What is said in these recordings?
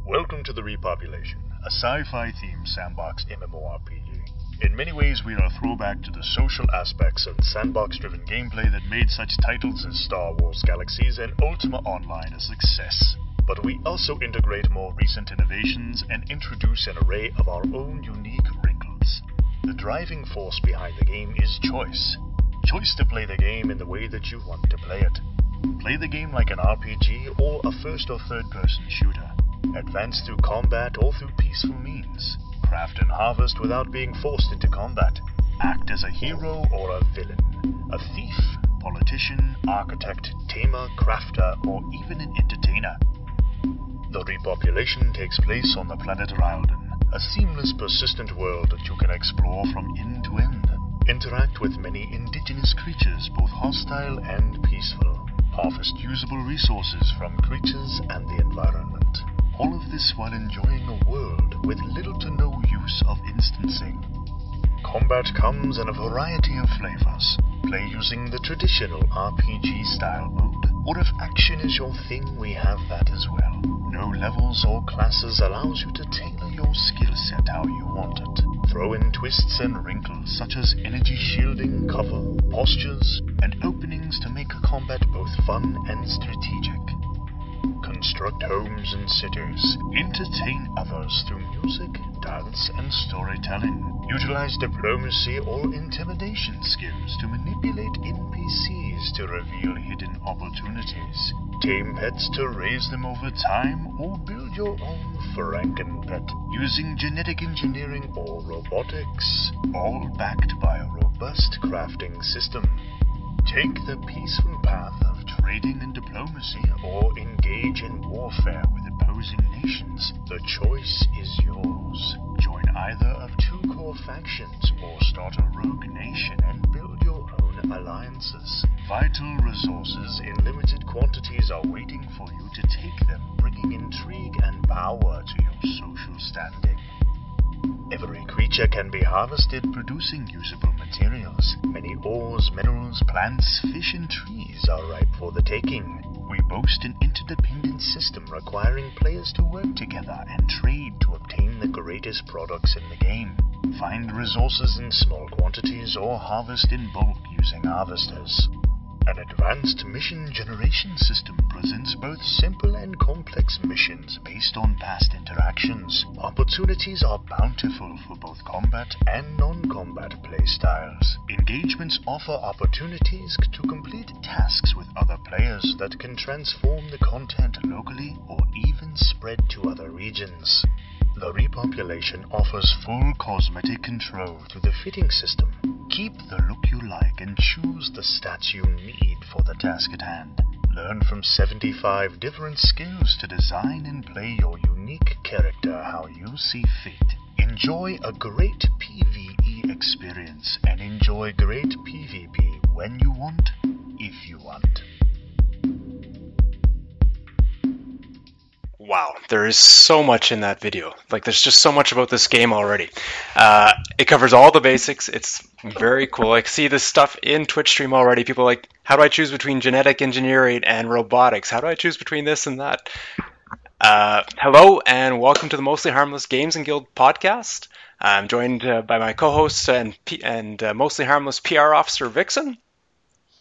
Welcome to the Repopulation, a sci-fi themed sandbox MMORPG. In many ways, we are a throwback to the social aspects of sandbox-driven gameplay that made such titles as Star Wars Galaxies and Ultima Online a success. But we also integrate more recent innovations and introduce an array of our own unique wrinkles. The driving force behind the game is choice. Choice to play the game in the way that you want to play it. Play the game like an RPG or a first or third person shooter. Advance through combat or through peaceful means. Craft and harvest without being forced into combat. Act as a hero or a villain. A thief, politician, architect, tamer, crafter, or even an entertainer. The Repopulation takes place on the planet Ryalden, a seamless, persistent world that you can explore from end to end. Interact with many indigenous creatures, both hostile and peaceful. Harvest usable resources from creatures and the environment. All of this while enjoying a world with little to no use of instancing. Combat comes in a variety of flavors. Play using the traditional RPG style mode, or if action is your thing, we have that as well. No levels or classes allows you to tailor your skill set how you want it. Throw in twists and wrinkles such as energy shielding, cover, postures, and openings to make combat both fun and strategic. Construct homes and cities. Entertain others through music, dance, and storytelling. Utilize diplomacy or intimidation skills to manipulate NPCs to reveal hidden opportunities. Tame pets to raise them over time, or build your own Frankenpet using genetic engineering or robotics, all backed by a robust crafting system. Take the peaceful path of trading and diplomacy, or engage in warfare with opposing nations. The choice is yours. Join either of two core factions, or start a rogue nation and build your own alliances. Vital resources in limited quantities are waiting for you to take them, bringing intrigue and power to your social standing. Every creature can be harvested, producing usable materials. Many ores, minerals, plants, fish, and trees are ripe for the taking. We boast an interdependent system requiring players to work together and trade to obtain the greatest products in the game. Find resources in small quantities or harvest in bulk using harvesters. An advanced mission generation system presents both simple and complex missions based on past interactions. Opportunities are bountiful for both combat and non-combat playstyles. Engagements offer opportunities to complete tasks with other players that can transform the content locally or even spread to other regions. The Repopulation offers full cosmetic control through the fitting system. Keep the look you like and choose the stats you need for the task at hand. Learn from 75 different skills to design and play your unique character how you see fit. Enjoy a great PvE experience and enjoy great PvP when you want, if you want. Wow, there is so much in that video. Like, there's just so much about this game already. It covers all the basics. It's very cool. I see this stuff in Twitch stream already. People are like, how do I choose between genetic engineering and robotics? How do I choose between this and that? Hello, and welcome to the Mostly Harmless Guild podcast. I'm joined by my co-host and Mostly Harmless PR officer, Vixen.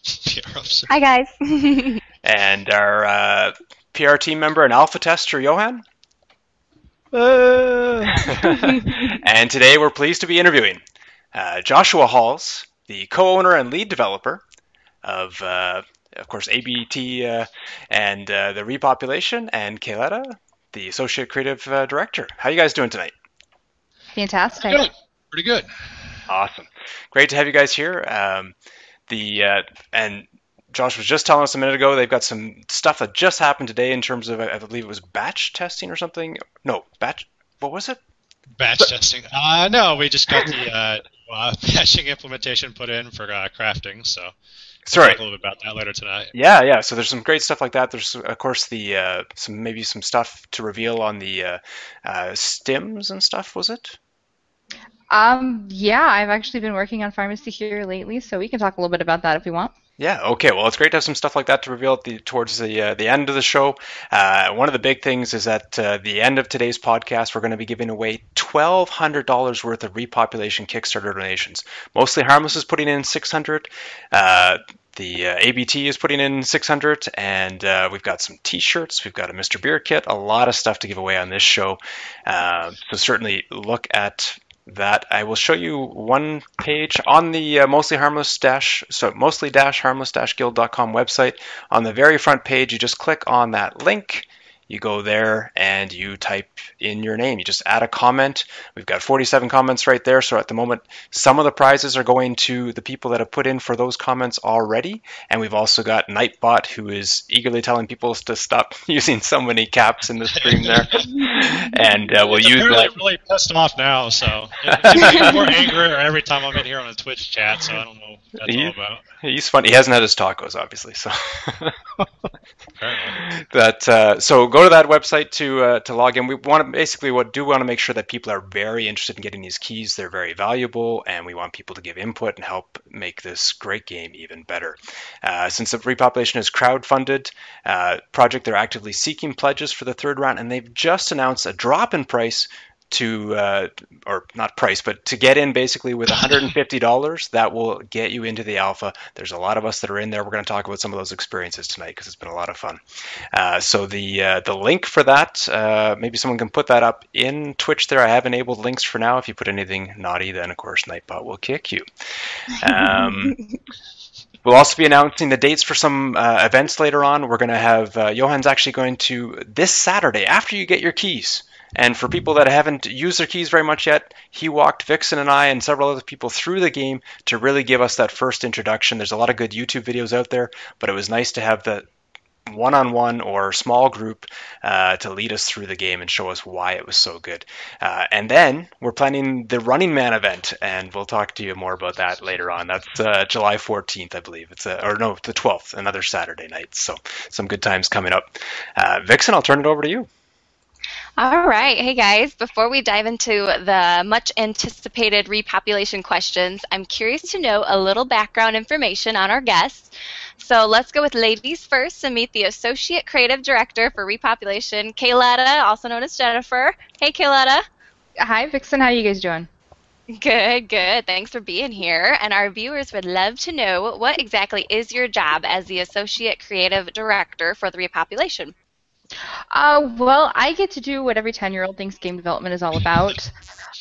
PR officer. Hi, guys. And our PR team member and alpha tester, Johan. And today we're pleased to be interviewing Joshua Halls, the co-owner and lead developer of course, ABT and the Repopulation, and Kayletta, the associate creative director. How are you guys doing tonight? Fantastic. Good. Pretty good. Awesome. Great to have you guys here. And Josh was just telling us a minute ago, they've got some stuff that just happened today in terms of, I believe it was batch testing or something. No, what was it? Batch testing. No, we just got the batching implementation put in for crafting, so we'll talk a little bit about that later tonight. Yeah. So there's some great stuff like that. There's, of course, the some stuff to reveal on the stims and stuff, was it? Yeah, I've actually been working on pharmacy here lately, so we can talk a little bit about that if we want. Yeah, okay. Well, it's great to have some stuff like that to reveal towards the end of the show. One of the big things is at the end of today's podcast, we're going to be giving away $1,200 worth of Repopulation Kickstarter donations. Mostly Harmless is putting in 600. The ABT is putting in 600, and we've got some T-shirts. We've got a Mr. Beer kit. A lot of stuff to give away on this show. So certainly look at that. I will show you one page on the Mostly-Harmless-Guild.com website. On the very front page, you just click on that link. You go there and you type in your name. You just add a comment. We've got 47 comments right there. So at the moment, some of the prizes are going to the people that have put in for those comments already. And we've also got Nightbot, who is eagerly telling people to stop using so many caps in the stream there. And we'll use that. Really pissed off now, so he's getting more angrier every time I'm in here on a Twitch chat. So I don't know what that's all about. He's funny. He hasn't had his tacos, obviously. So so go to that website to log in. We want to want to make sure that people are very interested in getting these keys. They're very valuable, and we want people to give input and help make this great game even better. Since the Repopulation is crowdfunded project, they're actively seeking pledges for the third round, and they've just announced a drop in price to or not price, but to get in basically with $150. That will get you into the alpha. There's a lot of us that are in there. We're going to talk about some of those experiences tonight because it's been a lot of fun. So the link for that, maybe someone can put that up in Twitch there. I have enabled links for now. If you put anything naughty, then of course Nightbot will kick you. We'll also be announcing the dates for some events later on. We're going to have Johan's actually going to, this Saturday, after you get your keys. And for people that haven't used their keys very much yet, he walked Vixen and I and several other people through the game to really give us that first introduction. There's a lot of good YouTube videos out there, but it was nice to have the one-on-one or small group to lead us through the game and show us why it was so good. And then we're planning the Running Man event, and we'll talk to you more about that later on. That's July 14th, I believe. The 12th, another Saturday night. So some good times coming up. Vixen, I'll turn it over to you. All right. Hey, guys. Before we dive into the much anticipated repopulation questions, I'm curious to know a little background information on our guests. So let's go with ladies first and meet the Associate Creative Director for Repopulation, Kayletta, also known as Jennifer. Hey, Kayletta. Hi, Vixen. How are you guys doing? Good, good. Thanks for being here. And our viewers would love to know what exactly is your job as the Associate Creative Director for the Repopulation? Well, I get to do what every 10-year-old thinks game development is all about.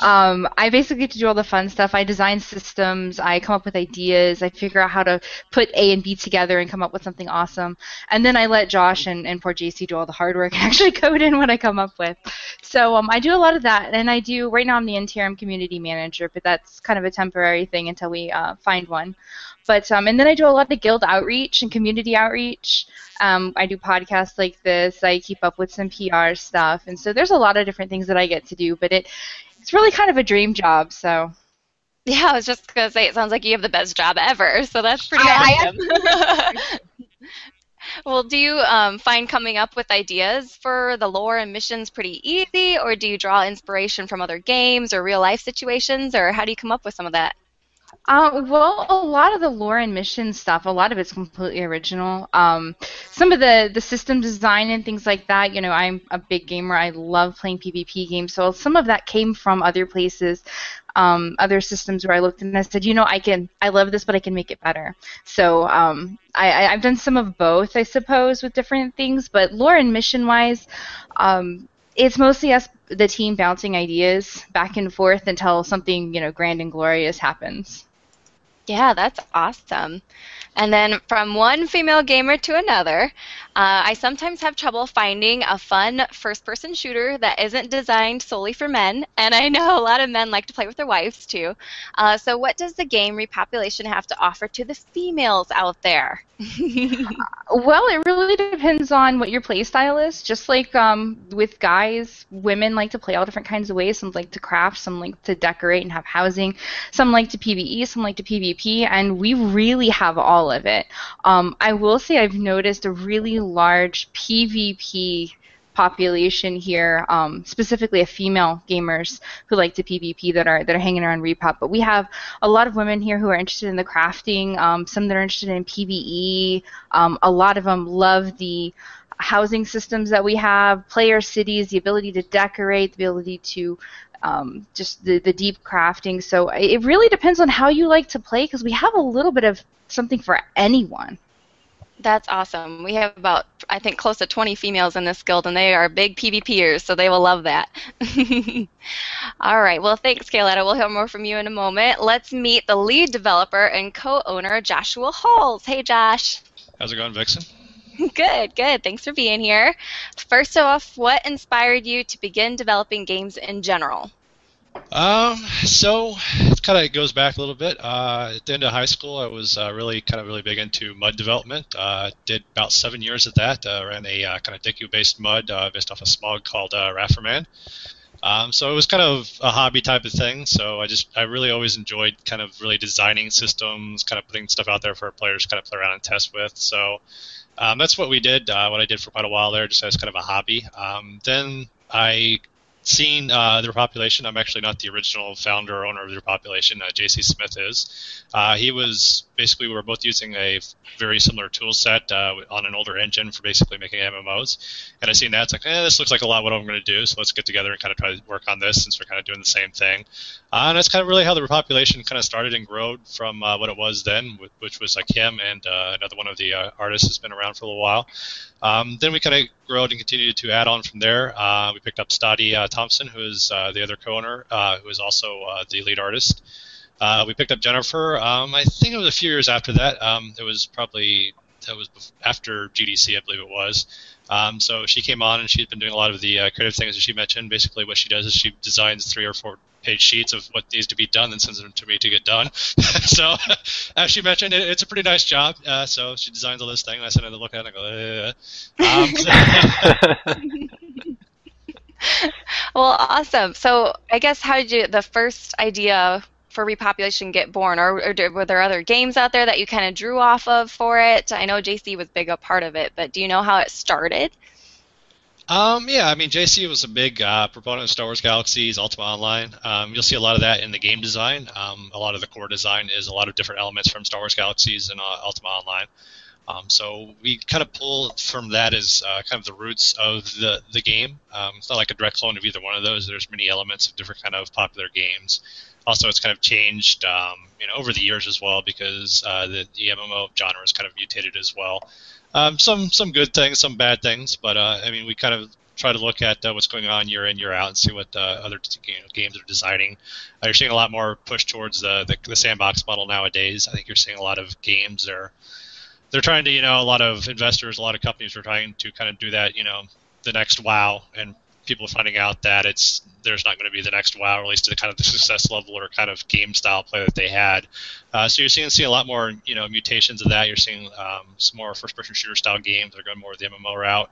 I basically get to do all the fun stuff. I design systems, I come up with ideas, I figure out how to put A and B together and come up with something awesome. And then I let Josh and poor JC do all the hard work and actually code in what I come up with. So I do a lot of that, and right now I'm the interim community manager, but that's kind of a temporary thing until we find one. But and then I do a lot of guild outreach and community outreach. I do podcasts like this. I keep up with some PR stuff, and so there's a lot of different things that I get to do. But it's really kind of a dream job. So yeah, I was just gonna say it sounds like you have the best job ever. So that's pretty awesome. Well, do you find coming up with ideas for the lore and missions pretty easy, or do you draw inspiration from other games or real life situations, or how do you come up with some of that? Well, a lot of the lore and mission stuff, a lot of it's completely original. Some of the system design and things like that, I'm a big gamer. I love playing PvP games, so some of that came from other places, other systems where I looked and I said, I love this, but I can make it better. So I've done some of both, I suppose, with different things, but lore and mission-wise, it's mostly us, the team, bouncing ideas back and forth until something, grand and glorious happens. Yeah, that's awesome. And then from one female gamer to another, I sometimes have trouble finding a fun first-person shooter that isn't designed solely for men, and I know a lot of men like to play with their wives too. So what does the game Repopulation have to offer to the females out there? Well, it really depends on what your play style is. Just like with guys, women like to play all different kinds of ways. Some like to craft, some like to decorate and have housing, some like to PvE, some like to PvP, and we really have all of it. I will say I've noticed a really large PvP population here, specifically of female gamers who like to PvP that are hanging around Repop. But we have a lot of women here who are interested in the crafting, some that are interested in PvE. A lot of them love the housing systems that we have, player cities, the ability to decorate, the ability to just the deep crafting. So it really depends on how you like to play, because we have a little bit of something for anyone. That's awesome. We have about, I think, close to 20 females in this guild, and they are big PvPers, so they will love that. All right. Well, thanks, Kayletta. We'll hear more from you in a moment. Let's meet the lead developer and co-owner, Joshua Halls. Hey, Josh. How's it going, Vixen? Good, good. Thanks for being here. First off, what inspired you to begin developing games in general? So it kind of goes back a little bit. At the end of high school, I was really big into mud development. Did about 7 years of that. Ran a kind of DICU-based mud based off a smog called Rafferman. So it was kind of a hobby type of thing. So I really always enjoyed kind of really designing systems, kind of putting stuff out there for players to kind of play around and test with. So that's what we did. What I did for quite a while there, just as kind of a hobby. Then I seen the Repopulation. I'm actually not the original founder or owner of the Repopulation. JC Smith is. He was basically, we were both using a very similar tool set on an older engine for basically making MMOs. And I seen that. It's like, this looks like a lot what I'm going to do. So let's get together and kind of try to work on this, since we're kind of doing the same thing. And that's kind of really how the Repopulation kind of started and grew from what it was then, which was like him and another one of the artists who's been around for a little while. Then we kind of grew and continued to add on from there. We picked up Stoddy Thompson, who is the other co-owner, who is also the lead artist. We picked up Jennifer. I think it was a few years after that. That was after GDC, I believe it was. So she came on, and she's been doing a lot of the creative things that she mentioned. Basically, what she does is she designs 3 or 4 page sheets of what needs to be done and sends them to me to get done. So, as she mentioned, it's a pretty nice job. So she designs all this thing, and I sit there and look at it and I go, Well, awesome. So I guess how did the first idea for Repopulation get born, or were there other games out there that you kind of drew off of for it? I know JC was big a part of it, but do you know how it started? Yeah, I mean, JC was a big proponent of Star Wars Galaxies, Ultima Online. You'll see a lot of that in the game design. A lot of the core design is a lot of different elements from Star Wars Galaxies and Ultima Online. So we kind of pull from that as kind of the roots of the game. It's not like a direct clone of either one of those. There's many elements of different kind of popular games. Also, it's kind of changed over the years as well, because the MMO genre has kind of mutated as well. Some good things, some bad things, but I mean, we kind of try to look at what's going on year in, year out, and see what other games are designing. You're seeing a lot more push towards the sandbox model nowadays. I think you're seeing a lot of games they're trying to, a lot of investors, a lot of companies are trying to kind of do that, the next WoW, and people are finding out that there's not going to be the next WoW, or at least to the kind of the success level or kind of game style play that they had. So you're seeing a lot more, mutations of that. You're seeing some more first-person shooter style games that are going more the MMO route.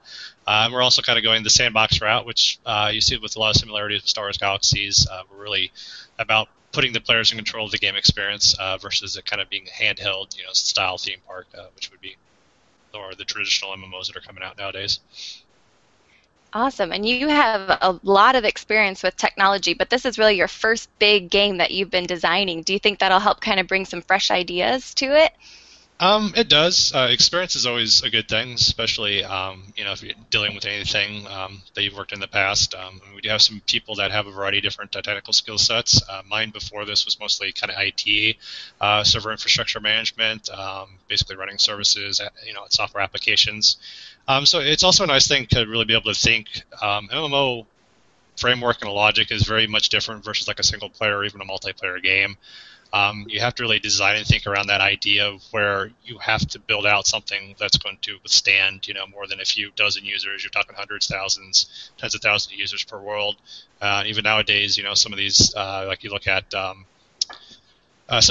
We're also kind of going the sandbox route, which you see with a lot of similarities with Star Wars Galaxies. We're really about putting the players in control of the game experience versus it kind of being a handheld, style theme park, which would be or the traditional MMOs that are coming out nowadays. Awesome. And you have a lot of experience with technology, but this is really your first big game that you've been designing. Do you think that'll help kind of bring some fresh ideas to it? It does. Experience is always a good thing, especially if you're dealing with anything that you've worked in the past. We do have some people that have a variety of different technical skill sets. Mine before this was mostly kind of IT, server infrastructure management, basically running services, software applications. So it's also a nice thing to really be able to think. MMO framework and logic is very much different versus like a single player or even a multiplayer game. You have to really design and think around that idea of where you have to build out something that's going to withstand, more than a few dozen users. You're talking hundreds, thousands, tens of thousands of users per world. Even nowadays, some of these, like you look at some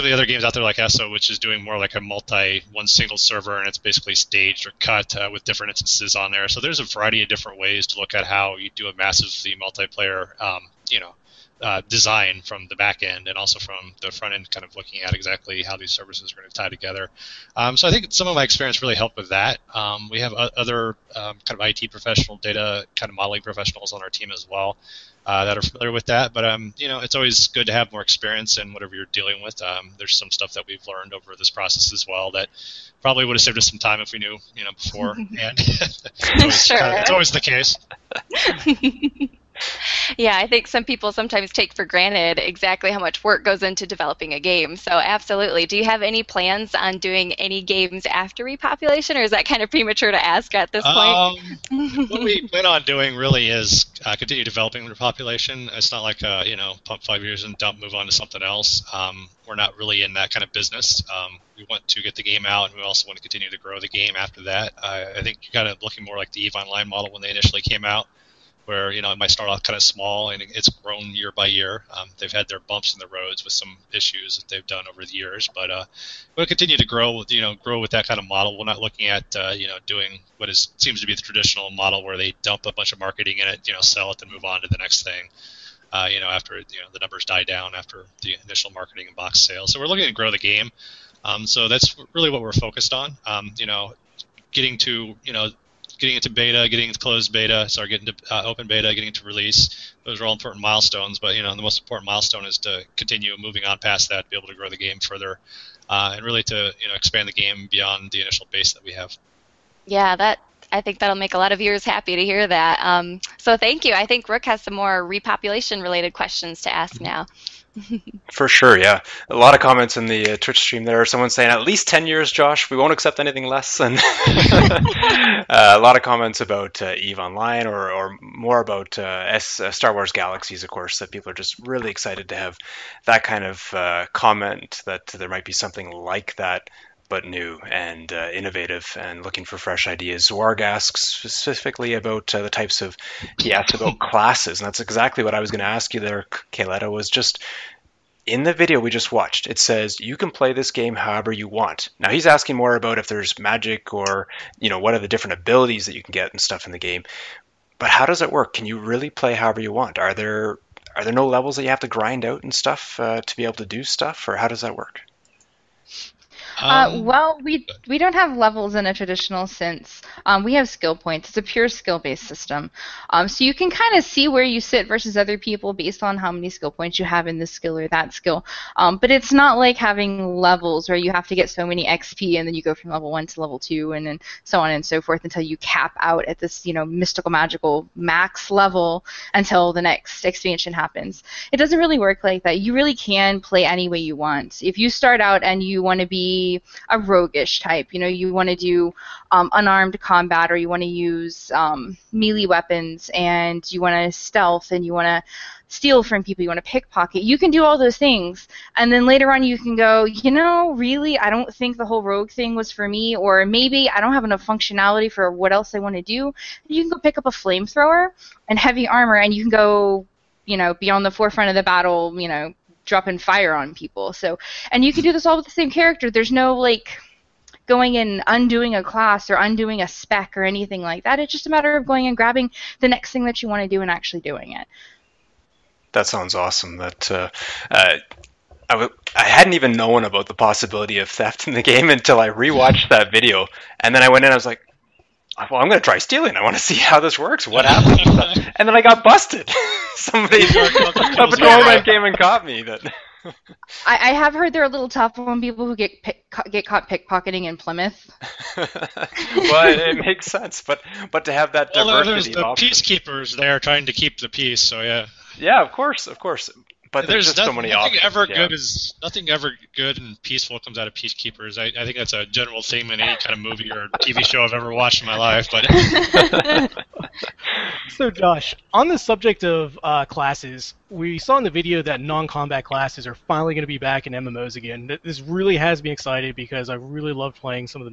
of the other games out there like ESO, which is doing more like one single server, and it's basically staged or cut with different instances on there. So there's a variety of different ways to look at how you do a massively multiplayer, design from the back end and also from the front end, kind of looking at exactly how these services are going to tie together. So I think some of my experience really helped with that. We have other kind of IT professional, data kind of modeling professionals on our team as well that are familiar with that. But it's always good to have more experience in whatever you're dealing with. There's some stuff that we've learned over this process as well that probably would have saved us some time if we knew, before. And it's always the case. Yeah, I think some people sometimes take for granted exactly how much work goes into developing a game. So absolutely. Do you have any plans on doing any games after Repopulation, or is that kind of premature to ask at this point? What we plan on doing really is continue developing Repopulation. It's not like, pump 5 years and dump, move on to something else. We're not really in that kind of business. We want to get the game out, and we also want to continue to grow the game after that. I think you're kind of looking more like the EVE Online model when they initially came out, where it might start off kind of small and it's grown year by year. They've had their bumps in the roads with some issues that they've done over the years, but we'll continue to grow with that kind of model. We're not looking at doing what seems to be the traditional model where they dump a bunch of marketing in it, sell it, and move on to the next thing. After the numbers die down after the initial marketing and box sales. So we're looking to grow the game. So that's really what we're focused on. Getting into beta, getting into closed beta, getting to open beta, getting into release. Those are all important milestones, but the most important milestone is to continue moving on past that, be able to grow the game further, and really to expand the game beyond the initial base that we have. Yeah, I think that'll make a lot of viewers happy to hear that. So thank you. I think Rook has some more Repopulation related questions to ask now. For sure, yeah. A lot of comments in the Twitch stream there. Someone saying at least 10 years, Josh. We won't accept anything less. And a lot of comments about EVE Online or more about Star Wars Galaxies, of course, that people are just really excited to have that kind of comment, that there might be something like that, but new and innovative and looking for fresh ideas. Warg asks specifically about the types of, he asked about classes, and that's exactly what I was going to ask you there, Kayletta, was just in the video we just watched, it says you can play this game however you want. Now he's asking more about if there's magic or, what are the different abilities that you can get and stuff in the game. But how does it work? Can you really play however you want? Are there no levels that you have to grind out and stuff to be able to do stuff, or how does that work? Well, we don't have levels in a traditional sense. We have skill points. It's a pure skill-based system. So you can kind of see where you sit versus other people based on how many skill points you have in this skill or that skill. But it's not like having levels where you have to get so many XP and then you go from level 1 to level 2 and then so on and so forth until you cap out at this, mystical, magical max level until the next expansion happens. It doesn't really work like that. You really can play any way you want. If you start out and you want to be a roguish type, you want to do unarmed combat, or you want to use melee weapons, and you want to stealth, and you want to steal from people, you want to pickpocket, you can do all those things, and then later on you can go, really, I don't think the whole rogue thing was for me, or maybe I don't have enough functionality for what else I want to do. You can go pick up a flamethrower and heavy armor, and you can go, be on the forefront of the battle, dropping fire on people. So, and you can do this all with the same character. There's no going and undoing a class or undoing a spec or anything like that. It's just a matter of going and grabbing the next thing that you want to do and actually doing it. That sounds awesome. That I hadn't even known about the possibility of theft in the game until I rewatched that video, and then I went in. I was like, well, I'm going to try stealing. I want to see how this works. What happens? And then I got busted. Somebody a patrolman came and caught me. I have heard they're a little tough on people who get caught pickpocketing in Plymouth. Well, it makes sense, but to have that diversity. There's the peacekeepers there trying to keep the peace. So yeah. Yeah, of course. But there's just so many options. Nothing ever good and peaceful comes out of peacekeepers. I think that's a general theme in any kind of movie or TV show I've ever watched in my life. But So Josh, on the subject of classes, we saw in the video that non-combat classes are finally going to be back in MMOs again. This really has me excited because I really love playing some of the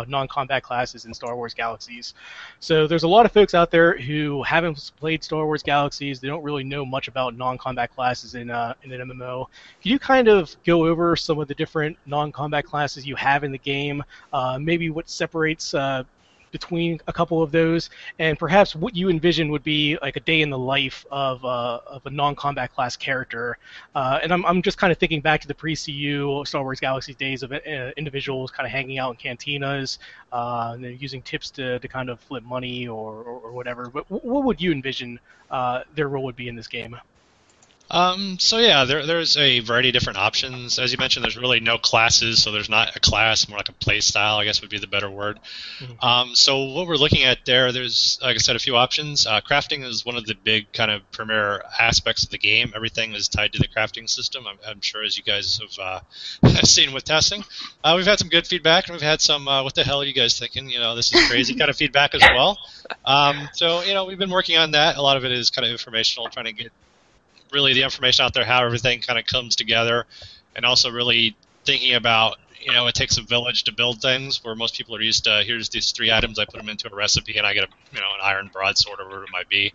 non-combat classes in Star Wars Galaxies. So there's a lot of folks out there who haven't played Star Wars Galaxies. They don't really know much about non-combat classes in an MMO. Can you kind of go over some of the different non-combat classes you have in the game? Maybe what separates between a couple of those, and perhaps what you envision would be like a day in the life of a non-combat class character. And I'm just kind of thinking back to the pre-CU Star Wars Galaxy days of individuals kind of hanging out in cantinas, and they're using tips to kind of flip money or whatever. But what would you envision their role would be in this game? So yeah, there's a variety of different options. As you mentioned, there's really no classes, so there's not a class, more like a play style, I guess would be the better word. Mm-hmm. So what we're looking at there's, like I said, a few options. Crafting is one of the big kind of premier aspects of the game. Everything is tied to the crafting system. I'm sure, as you guys have seen with testing. We've had some good feedback, and we've had some, what the hell are you guys thinking? This is crazy kind of feedback as well. So we've been working on that. A lot of it is kind of informational, trying to get really the information out there, how everything kind of comes together, and also really thinking about, it takes a village to build things, where most people are used to, here's these 3 items, I put them into a recipe, and I get an iron broadsword or whatever it might be.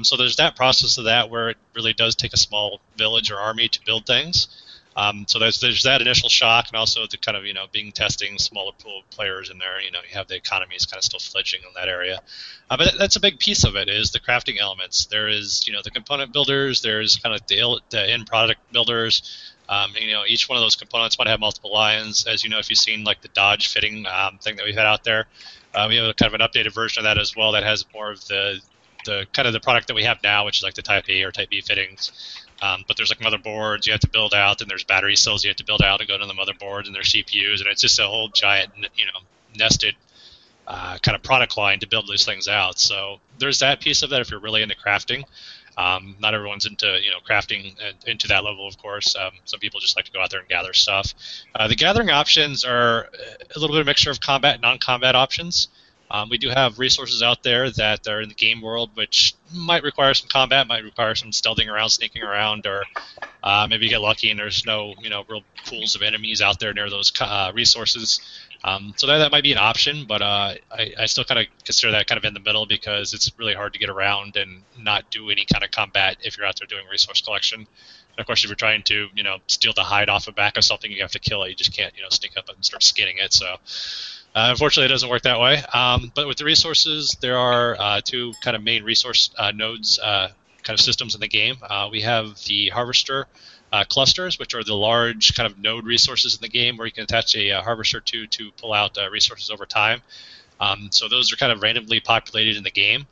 So there's that process of that, where it really does take a small village or army to build things. So there's that initial shock, and also the kind of, being testing smaller pool of players in there, you have the economies kind of still fledgling in that area. But that's a big piece of it, is the crafting elements. There is, the component builders, there's kind of the end product builders. Each one of those components might have multiple lines. As you know, if you've seen like the Dodge fitting thing that we've had out there, we have kind of an updated version of that as well that has more of the kind of the product that we have now, which is like the Type A or Type B fittings. But there's like motherboards you have to build out, and there's battery cells you have to build out to go to the motherboards, and there's CPUs, and it's just a whole giant, nested kind of product line to build these things out. So there's that piece of that if you're really into crafting. Not everyone's into crafting into that level, of course. Some people just like to go out there and gather stuff. The gathering options are a little bit of a mixture of combat and non-combat options. We do have resources out there that are in the game world, which might require some combat, might require some stealthing around, sneaking around, or maybe you get lucky and there's no, real pools of enemies out there near those resources. So that might be an option, but I still kind of consider that kind of in the middle, because it's really hard to get around and not do any kind of combat if you're out there doing resource collection. And of course, if you're trying to, steal the hide off the back of something, you have to kill it. You just can't, sneak up and start skinning it. So. Unfortunately, it doesn't work that way. But with the resources, there are 2 kind of main resource nodes, kind of systems in the game. We have the harvester clusters, which are the large kind of node resources in the game, where you can attach a harvester to pull out resources over time. So those are kind of randomly populated in the game.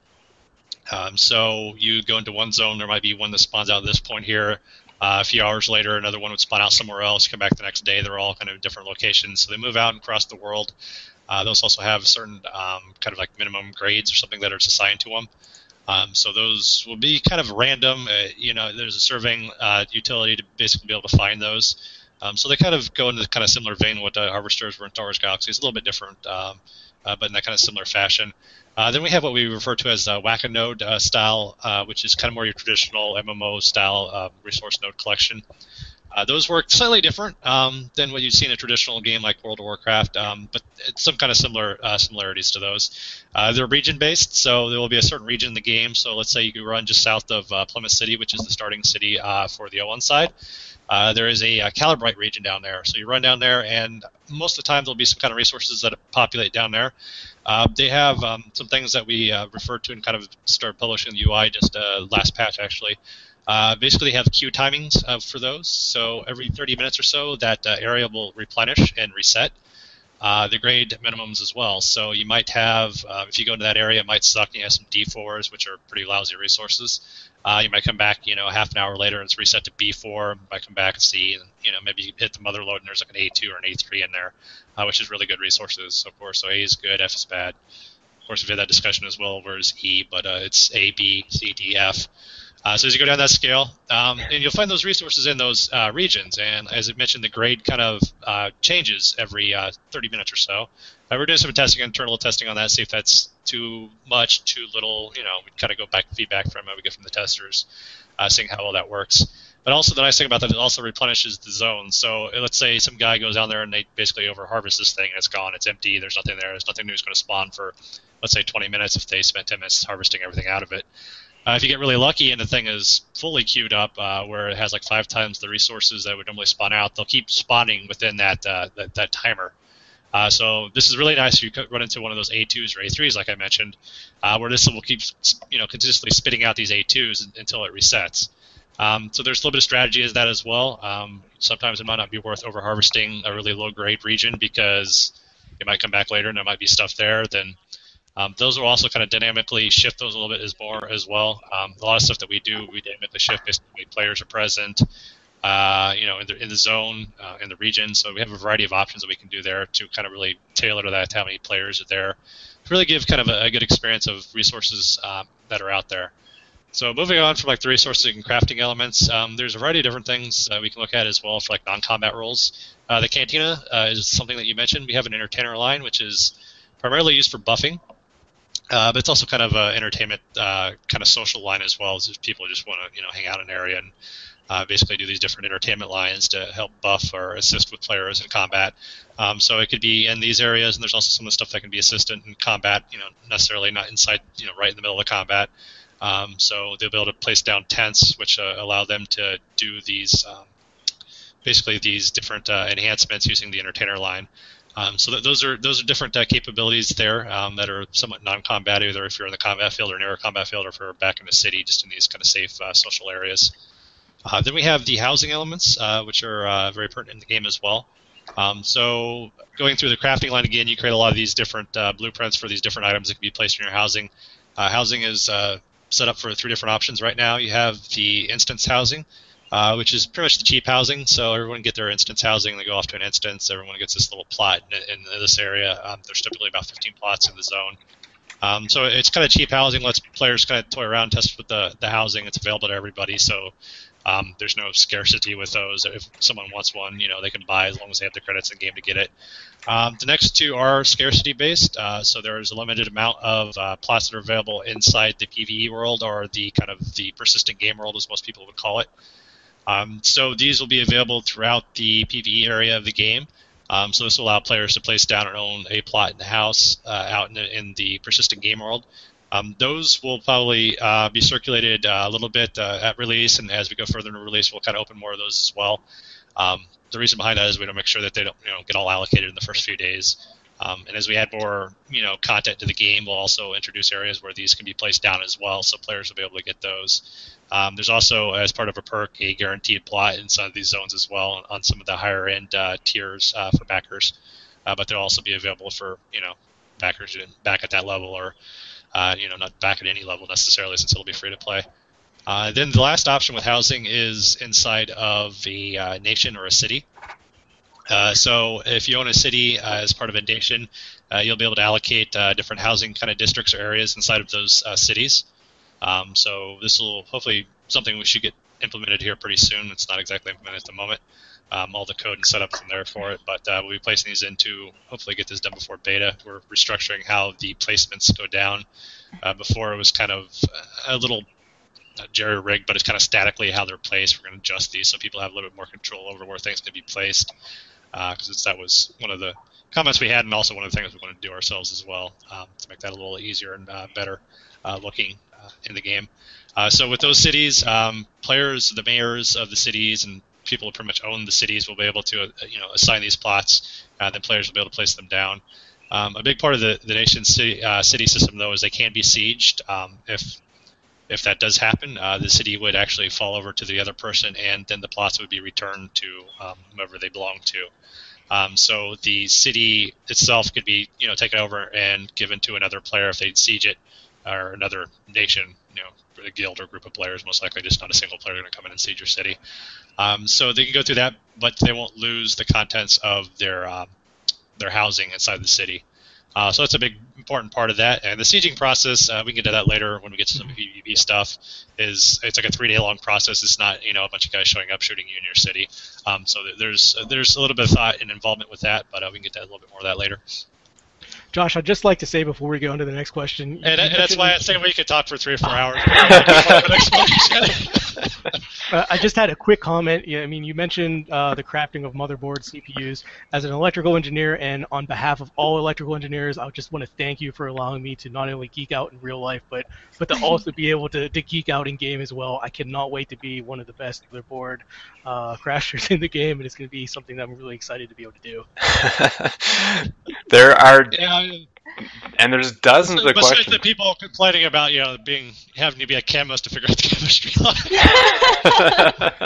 So you go into one zone, there might be one that spawns out at this point here. A few hours later, another one would spawn out somewhere else. You come back the next day, they're all kind of different locations. So they move out and across the world. Those also have certain kind of like minimum grades or something that are assigned to them. So those will be kind of random. There's a serving utility to basically be able to find those. So they kind of go into the kind of similar vein what harvesters were in Star Wars Galaxy. It's a little bit different, but in that kind of similar fashion. Then we have what we refer to as Whack-A-Node style, which is kind of more your traditional MMO style resource node collection. Those work slightly different than what you'd see in a traditional game like World of Warcraft, but it's some kind of similarities to those. They're region-based, so there will be a certain region in the game. So let's say you run just south of Plymouth City, which is the starting city for the O1 side. There is a Calibrite region down there. So you run down there, and most of the time there'll be some kind of resources that populate down there. They have some things that we refer to and kind of started publishing the UI just last patch, actually. Basically, they have queue timings for those. So every 30 minutes or so, that area will replenish and reset. The grade minimums as well. So you might have, if you go into that area, it might suck. You have some D4s, which are pretty lousy resources. You might come back, half an hour later, and it's reset to B4. You might come back and see, and maybe you hit the mother load, and there's like an A2 or an A3 in there, which is really good resources, of course. So A is good, F is bad. Of course, we've had that discussion as well, where's E, but it's A, B, C, D, F. So as you go down that scale, and you'll find those resources in those regions. And as I mentioned, the grade kind of changes every 30 minutes or so. We're doing some testing, internal testing on that, see if that's too much, too little. We kind of go back to feedback from what we get from the testers, seeing how well that works. But also the nice thing about that, it also replenishes the zone. So let's say some guy goes down there and they basically over-harvest this thing and it's gone, it's empty, there's nothing there, there's nothing new is going to spawn for, let's say, 20 minutes if they spent 10 minutes harvesting everything out of it. If you get really lucky and the thing is fully queued up, where it has like 5 times the resources that would normally spawn out, they'll keep spawning within that timer. So this is really nice if you could run into one of those A2s or A3s, like I mentioned, where this will keep consistently spitting out these A2s until it resets. So there's a little bit of strategy as that as well. Sometimes it might not be worth over-harvesting a really low-grade region because it might come back later and there might be stuff there. Then those will also kind of dynamically shift those a little bit as well. A lot of stuff that we do, we dynamically shift based on how many players are present, in the zone, in the region. So we have a variety of options that we can do there to kind of really tailor to that, to how many players are there, to really give kind of a good experience of resources that are out there. So moving on from like the resources and crafting elements, there's a variety of different things we can look at as well for like non-combat roles. The cantina is something that you mentioned. We have an entertainer line, which is primarily used for buffing, but it's also kind of an entertainment kind of social line as well, as people just want to hang out in an area and basically do these different entertainment lines to help buff or assist with players in combat. So it could be in these areas, and there's also some of the stuff that can be assistant in combat, necessarily not inside, right in the middle of combat. So they'll be able to place down tents, which allow them to do these, basically these different enhancements using the entertainer line. So those are different capabilities there that are somewhat non-combat, either if you're in the combat field or near a combat field, or if you're back in the city, just in these kind of safe social areas. Then we have the housing elements, which are very pertinent in the game as well. So going through the crafting line again, you create a lot of these different blueprints for these different items that can be placed in your housing. Housing is set up for 3 different options right now. You have the instance housing, which is pretty much the cheap housing. So everyone get their instance housing, they go off to an instance. Everyone gets this little plot in this area. There's typically about 15 plots in the zone. So it's kind of cheap housing, lets players kind of toy around, test with the housing. It's available to everybody, so there's no scarcity with those. If someone wants one, they can buy as long as they have the credits in game to get it. The next 2 are scarcity based, so there's a limited amount of plots that are available inside the PvE world, or the kind of the persistent game world, as most people would call it. So these will be available throughout the PvE area of the game. So this will allow players to place down and own a plot in the house out in the persistent game world. Those will probably be circulated a little bit at release, and as we go further into release, we'll kind of open more of those as well. The reason behind that is we don't make sure that they don't get all allocated in the first few days. And as we add more content to the game, we'll also introduce areas where these can be placed down as well, so players will be able to get those. There's also, as part of a perk, a guaranteed plot inside of these zones as well on some of the higher end tiers for backers. But they'll also be available for backers back at that level, or not back at any level necessarily, since it'll be free to play. Then the last option with housing is inside of a nation or a city. So if you own a city as part of a nation, you'll be able to allocate different housing kind of districts or areas inside of those cities. So this will hopefully something we should get implemented here pretty soon. It's not exactly implemented at the moment. All the code and setups in there for it, but we'll be placing these in to hopefully get this done before beta. We're restructuring how the placements go down. Before it was kind of a little, not jerry-rigged, but it's kind of statically how they're placed. We're going to adjust these so people have a little bit more control over where things can be placed, because that was one of the comments we had, and also one of the things we want to do ourselves as well, to make that a little easier and better looking in the game. So with those cities, players, the mayors of the cities, and people who pretty much own the cities will be able to assign these plots, then players will be able to place them down. A big part of the nation city system, though, is they can be sieged. If that does happen, the city would actually fall over to the other person, and then the plots would be returned to whomever they belong to. So the city itself could be taken over and given to another player if they'd siege it, or another nation, a guild or group of players, most likely just not a single player going to come in and siege your city. So they can go through that, but they won't lose the contents of their housing inside the city. So that's a big important part of that. And the sieging process, we can get to that later when we get to some PvP stuff. It's like a 3-day long process. It's not a bunch of guys showing up shooting you in your city. So there's a little bit of thought and involvement with that, but we can get to a little bit more of that later. Josh, I'd just like to say before we go on to the next question. And that's why I say we could talk for 3 or 4 hours. I just had a quick comment. Yeah, I mean, you mentioned the crafting of motherboards, CPUs. As an electrical engineer, and on behalf of all electrical engineers, I just want to thank you for allowing me to not only geek out in real life, but to also be able to geek out in game as well. I cannot wait to be one of the best motherboard crafters in the game, and it's going to be something that I'm really excited to be able to do. There are, Yeah, and there's dozens of besides questions. the people complaining about having to be a chemist to figure out the chemistry line.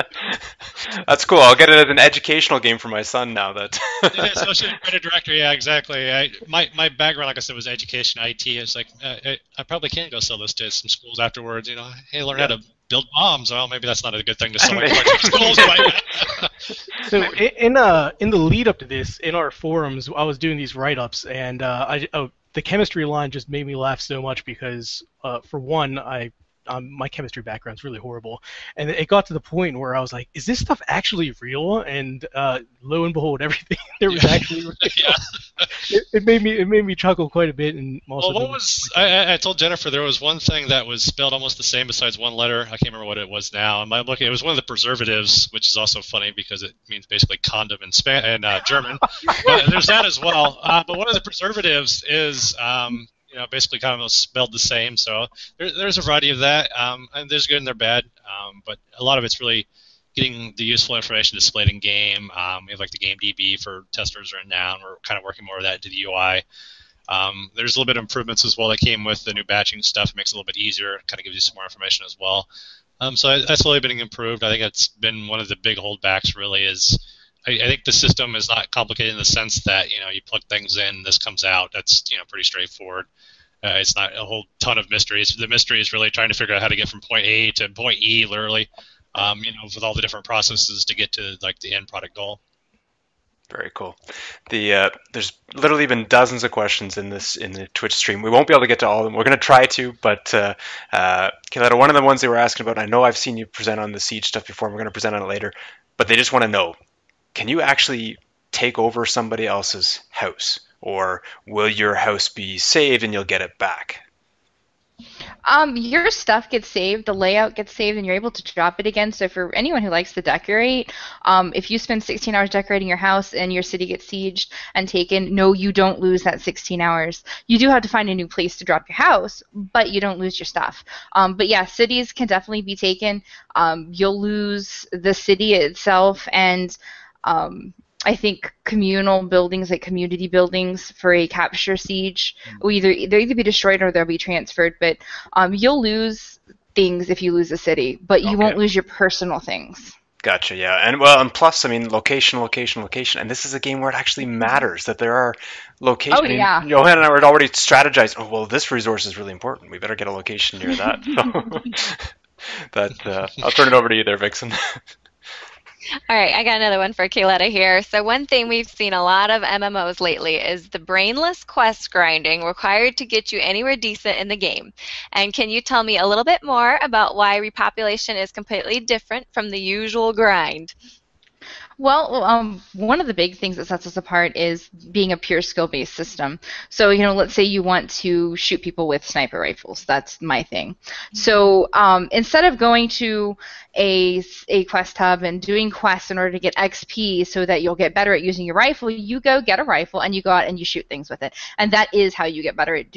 That's cool. I'll get it as an educational game for my son now. That Associate credit director, yeah, exactly. My background, like I said, was education, IT. It's like I probably can go sell this to some schools afterwards. Hey, learn how to build bombs. Well, maybe that's not a good thing to sell to schools. So in the lead up to this, in our forums, I was doing these write-ups, and the chemistry line just made me laugh so much because, for one, my chemistry background's really horrible, and it got to the point where I was like, "Is this stuff actually real?" And lo and behold, everything there was actually real. It made me chuckle quite a bit. And also, I told Jennifer there was one thing that was spelled almost the same besides one letter. I can't remember what it was now. And it was one of the preservatives, which is also funny because it means basically condom in German. But there's that as well. But one of the preservatives is basically kind of spelled the same. So there's a variety of that. And there's good and there's bad. But a lot of it's really getting the useful information displayed in game. We have like the game DB for testers are in now, and we're kind of working more of that into the UI. There's a little bit of improvements as well that came with the new batching stuff. It makes it a little bit easier. It kind of gives you some more information as well. So that's slowly been improved. I think that's been one of the big holdbacks really is I think the system is not complicated in the sense that, you plug things in, this comes out. That's, pretty straightforward. It's not a whole ton of mysteries. The mystery is really trying to figure out how to get from point A to point E, literally, with all the different processes to get to like the end product goal. Very cool. There's literally been dozens of questions in the Twitch stream. We won't be able to get to all of them. We're going to try to, but Kayletta, one of the ones they were asking about, I know I've seen you present on the Siege stuff before, and we're going to present on it later, but they just want to know, can you actually take over somebody else's house? Or will your house be saved and you'll get it back? Your stuff gets saved, the layout gets saved, and you're able to drop it again. So for anyone who likes to decorate, if you spend 16 hours decorating your house and your city gets sieged and taken, no, you don't lose that 16 hours. You do have to find a new place to drop your house, but you don't lose your stuff. But yeah, cities can definitely be taken. You'll lose the city itself, and I think communal buildings, like community buildings for a capture siege, will they'll either be destroyed or they'll be transferred. But you'll lose things if you lose a city, but you won't lose your personal things. Gotcha, yeah. And plus, I mean, location. And this is a game where it actually matters that there are locations. Oh, yeah. Johan and I were already strategized, this resource is really important. We better get a location near that. So I'll turn it over to you there, Vixen. All right, I got another one for Kayletta here. So one thing we've seen a lot of MMOs lately is the brainless quest grinding required to get you anywhere decent in the game. And can you tell me a little bit more about why Repopulation is completely different from the usual grind? Well, one of the big things that sets us apart is being a pure skill-based system. So, let's say you want to shoot people with sniper rifles. That's my thing. So instead of going to a quest hub and doing quests in order to get XP so that you'll get better at using your rifle, you go get a rifle and you go out and you shoot things with it. And that is how you get better at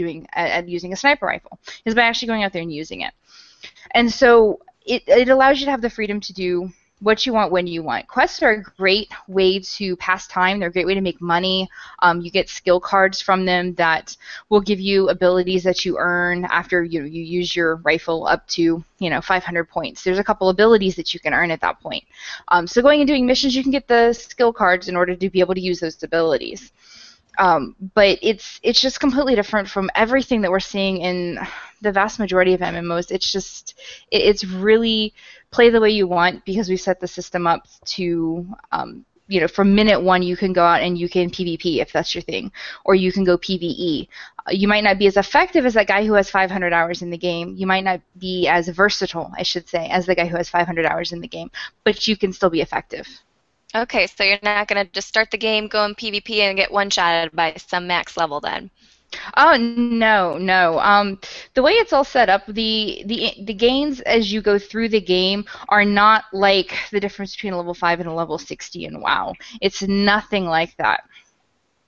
using a sniper rifle, is by actually going out there and using it. And so it allows you to have the freedom to do what you want when you want. Quests are a great way to pass time. They're a great way to make money. You get skill cards from them that will give you abilities that you earn after you use your rifle up to 500 points. There's a couple abilities that you can earn at that point. So going and doing missions, you can get the skill cards in order to be able to use those abilities. But it's just completely different from everything that we're seeing in the vast majority of MMOs. It's really play the way you want, because we set the system up to, from minute one you can go out and you can PvP if that's your thing, or you can go PvE. You might not be as effective as that guy who has 500 hours in the game. You might not be as versatile, I should say, as the guy who has 500 hours in the game, but you can still be effective. Okay, so you're not going to just start the game, go in PvP, and get one-shotted by some max level then? Oh no, no. The way it's all set up, the gains as you go through the game are not like the difference between a level 5 and a level 60 in WoW. It's nothing like that.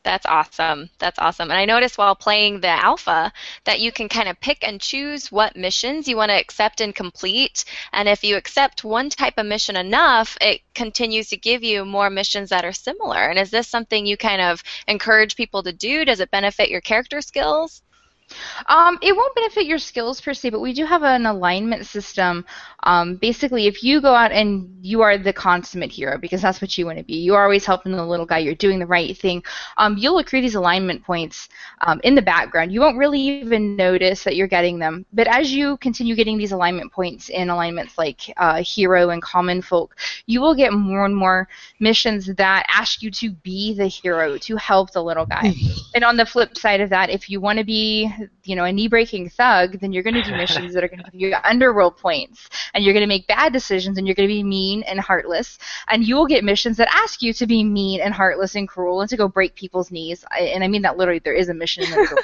That's awesome. That's awesome. And I noticed while playing the alpha that you can kind of pick and choose what missions you want to accept and complete. And if you accept one type of mission enough, it continues to give you more missions that are similar. And is this something you kind of encourage people to do? Does it benefit your character skills? It won't benefit your skills per se, but we do have an alignment system. Basically, if you go out and you are the consummate hero, because that's what you want to be, you are always helping the little guy, you're doing the right thing, you'll accrue these alignment points in the background. You won't really even notice that you're getting them, but as you continue getting these alignment points in alignments like hero and common folk, you will get more and more missions that ask you to be the hero, to help the little guy. And on the flip side of that, if you want to be a knee-breaking thug, then you're going to do missions that are going to give you underworld points, and you're going to make bad decisions, and you're going to be mean and heartless, and you will get missions that ask you to be mean and heartless and cruel and to go break people's knees. And I mean that literally. There is a mission that go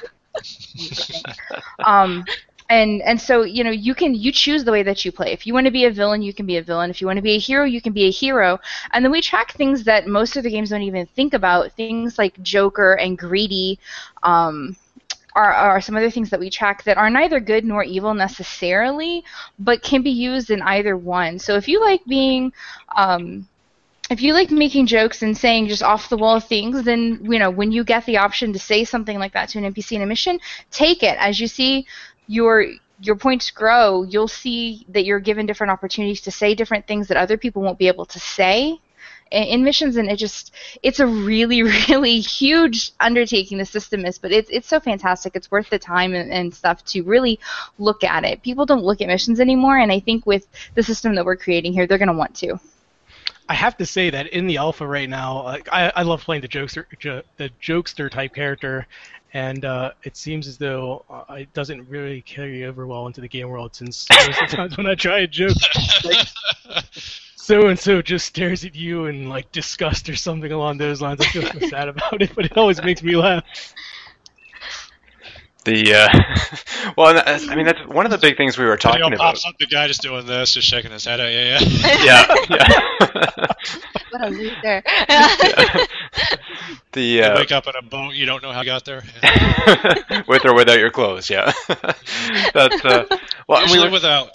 and so you choose the way that you play. If you want to be a villain, you can be a villain. If you want to be a hero, you can be a hero. And then we track things that most of the games don't even think about. Things like Joker and Greedy. Are some other things that we track that are neither good nor evil necessarily, but can be used in either one. So if you like making jokes and saying just off the wall things, then when you get the option to say something like that to an NPC in a mission, take it. As you see your points grow, you'll see that you're given different opportunities to say different things that other people won't be able to say in missions, and it's a really, really huge undertaking, the system is, but it's so fantastic. It's worth the time and stuff to really look at it. People don't look at missions anymore, and I think with the system that we're creating here, they're going to want to. I have to say that in the alpha right now, I love playing the jokester type character, and it seems as though it doesn't really carry over well into the game world, since most of the times when I try a joke, like, so-and-so just stares at you in like disgust or something along those lines. I feel so sad about it, but it always makes me laugh. Well, I mean, that's one of the big things we were talking about. Pops up the guy just doing this, just shaking his head. Yeah. What a loser. You wake up in a boat, you don't know how you got there. With or without your clothes, yeah. That's well, usually without.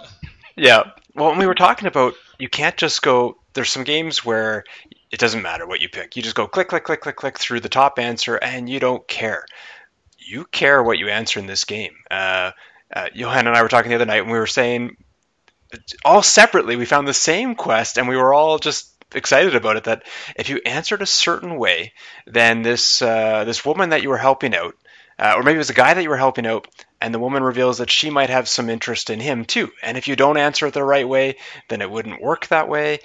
Yeah. Well, when we were talking about, you can't just go. There's some games where it doesn't matter what you pick. You just go click, click, click, click, click through the top answer, and you don't care. You care what you answer in this game. Johan and I were talking the other night, and we were saying, all separately, we found the same quest, and we were all just excited about it, that if you answered a certain way, then this woman that you were helping out, or maybe it was a guy that you were helping out, and the woman reveals that she might have some interest in him too. And if you don't answer it the right way, then it wouldn't work that way.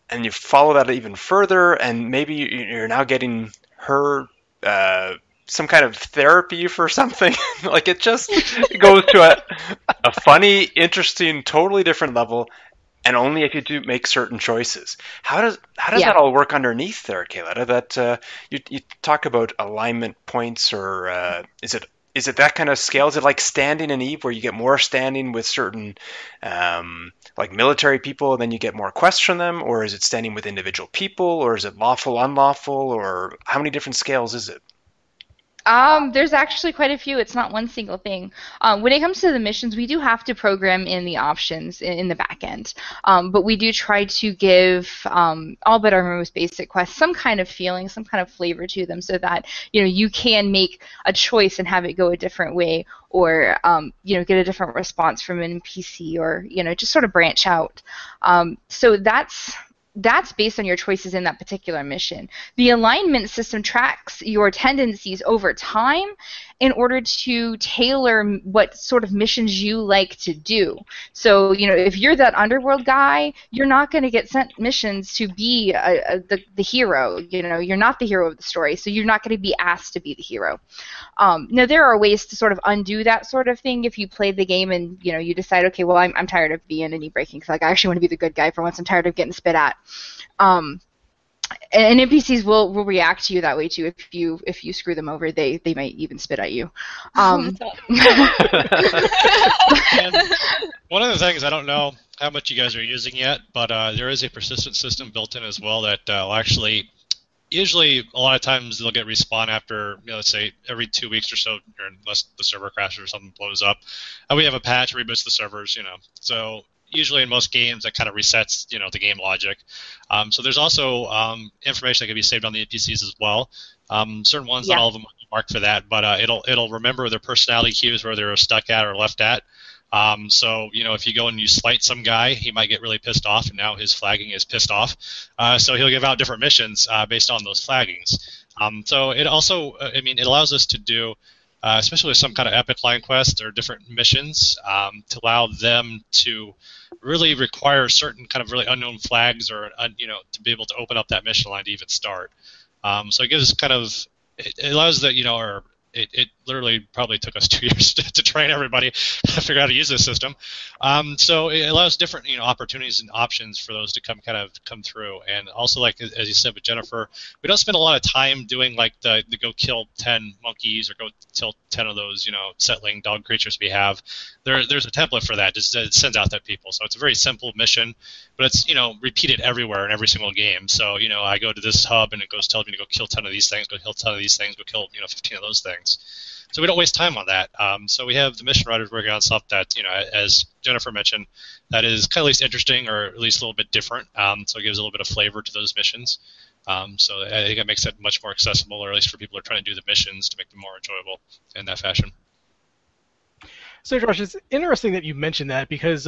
And you follow that even further, and maybe you're now getting her some kind of therapy for something. Like, it goes to a funny, interesting, totally different level, and only if you do make certain choices. How does that all work underneath there, Kayletta? That you talk about alignment points, or is it that kind of scale? Is it like standing in Eve, where you get more standing with certain like military people, and then you get more quests from them, or is it standing with individual people, or is it lawful, unlawful, or how many different scales is it? There's actually quite a few. It's not one single thing. When it comes to the missions, we do have to program in the options in the back end. But we do try to give all but our most basic quests some kind of feeling, some kind of flavor to them, so that you can make a choice and have it go a different way, or get a different response from an NPC, or just sort of branch out. So that's based on your choices in that particular mission. The alignment system tracks your tendencies over time in order to tailor what sort of missions you like to do. So, if you're that underworld guy, you're not going to get sent missions to be the hero. You're not the hero of the story, so you're not going to be asked to be the hero. Now, there are ways to sort of undo that sort of thing if you play the game and, you decide, okay, well, I'm tired of being a knee-breaking thug. I actually want to be the good guy for once. I'm tired of getting spit at. And NPCs will react to you that way too. If you screw them over, they might even spit at you. And one of the things, I don't know how much you guys are using yet, but there is a persistent system built in as well that will actually, usually a lot of times they'll get respawn after, let's say every 2 weeks or so, unless the server crashes or something blows up. We have a patch, reboots the servers, So usually in most games that kind of resets, the game logic. So there's also information that can be saved on the NPCs as well. Certain ones, not all of them will be marked for that, but it'll remember their personality cues, where they were stuck at or left at. So, if you go and you slight some guy, he might get really pissed off, and now his flagging is pissed off. So he'll give out different missions based on those flaggings. So it also, it allows us to do, especially with some kind of epic line quest or different missions, to allow them to really require certain kind of really unknown flags or, to be able to open up that mission line to even start. So it gives kind of, it allows that, it literally probably took us 2 years to train everybody to figure out how to use this system. So it allows different opportunities and options for those to come through. And also, like as you said with Jennifer, we don't spend a lot of time doing like the go kill 10 monkeys or go kill 10 of those settling dog creatures we have. There's a template for that. Just it sends out that people. So it's a very simple mission, but it's repeated everywhere in every single game. So I go to this hub and it tells me to go kill 10 of these things, go kill 10 of these things, go kill 15 of those things. So we don't waste time on that. So we have the mission writers working on stuff that, as Jennifer mentioned, that is kind of at least interesting or at least a little bit different. So it gives a little bit of flavor to those missions. So I think it makes it much more accessible, or at least for people who are trying to do the missions, to make them more enjoyable in that fashion. So, Josh, it's interesting that you mentioned that, because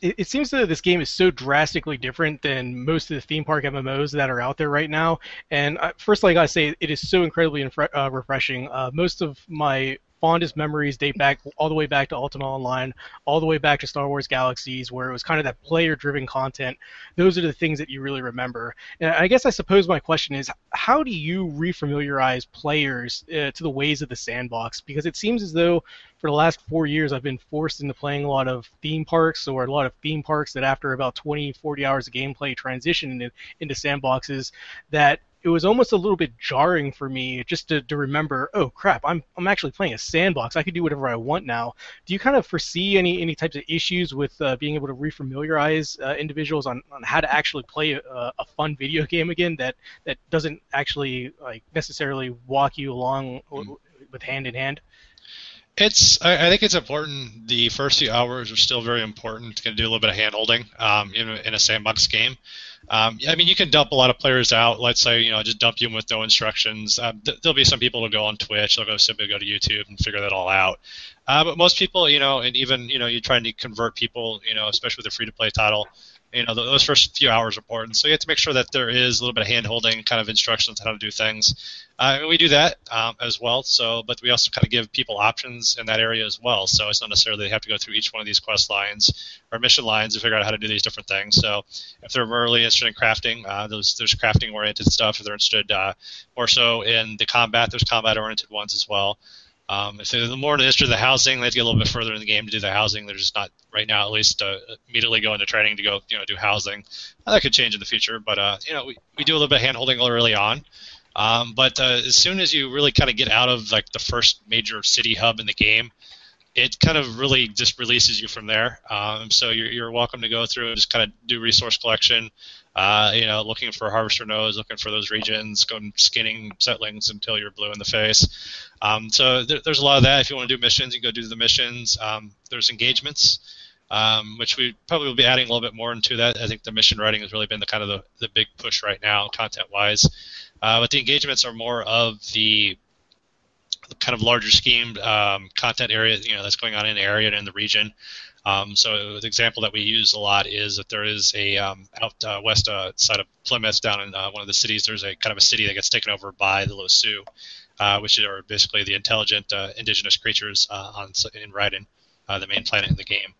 it seems that this game is so drastically different than most of the theme park MMOs that are out there right now. And firstly, I gotta say, it is so incredibly refreshing. Most of my fondest memories date back all the way back to Ultima Online, all the way back to Star Wars Galaxies, where it was kind of that player-driven content. Those are the things that you really remember. And I guess I suppose my question is, how do you refamiliarize players to the ways of the sandbox? Because it seems as though for the last 4 years I've been forced into playing a lot of theme parks, or a lot of theme parks that after about 20, 40 hours of gameplay transition into sandboxes, that it was almost a little bit jarring for me just to remember, oh crap, I'm actually playing a sandbox. I can do whatever I want now. Do you kind of foresee any types of issues with being able to refamiliarize individuals on how to actually play a fun video game again that doesn't actually necessarily walk you along with hand in hand? I think it's important. The first few hours are still very important to do a little bit of hand-holding in a sandbox game. You can dump a lot of players out. Let's say, just dump you with no instructions. There'll be some people who go on Twitch. They'll simply go to YouTube and figure that all out. But most people, and even, you're trying to convert people, especially with a free-to-play title, those first few hours are important. So you have to make sure that there is a little bit of hand-holding, kind of instructions on how to do things. And we do that as well. But we also kind of give people options in that area as well. So it's not necessarily they have to go through each one of these quest lines or mission lines to figure out how to do these different things. So if they're really interested in crafting, there's crafting-oriented stuff. If they're interested more so in the combat, there's combat-oriented ones as well. If they're more interested in the housing, they have to get a little bit further in the game to do the housing. They're just not right now, at least, immediately go into training to go, do housing. That could change in the future, but we do a little bit of hand-holding early on. But as soon as you really kind of get out of the first major city hub in the game, it kind of really just releases you from there. So you're welcome to go through and just kind of do resource collection. Looking for harvester nodes, looking for those regions, going skinning settlings until you're blue in the face. So there's a lot of that. If you want to do missions, you can go do the missions. There's engagements, which we probably will be adding a little bit more into that. I think the mission writing has really been the big push right now, content-wise. But the engagements are more of the kind of larger scheme content area, that's going on in the area and in the region. So the example that we use a lot is that there is a out west side of Plymouth, down in one of the cities, there's a kind of a city that gets taken over by the Losu, which are basically the intelligent indigenous creatures in Raiden, the main planet in the game.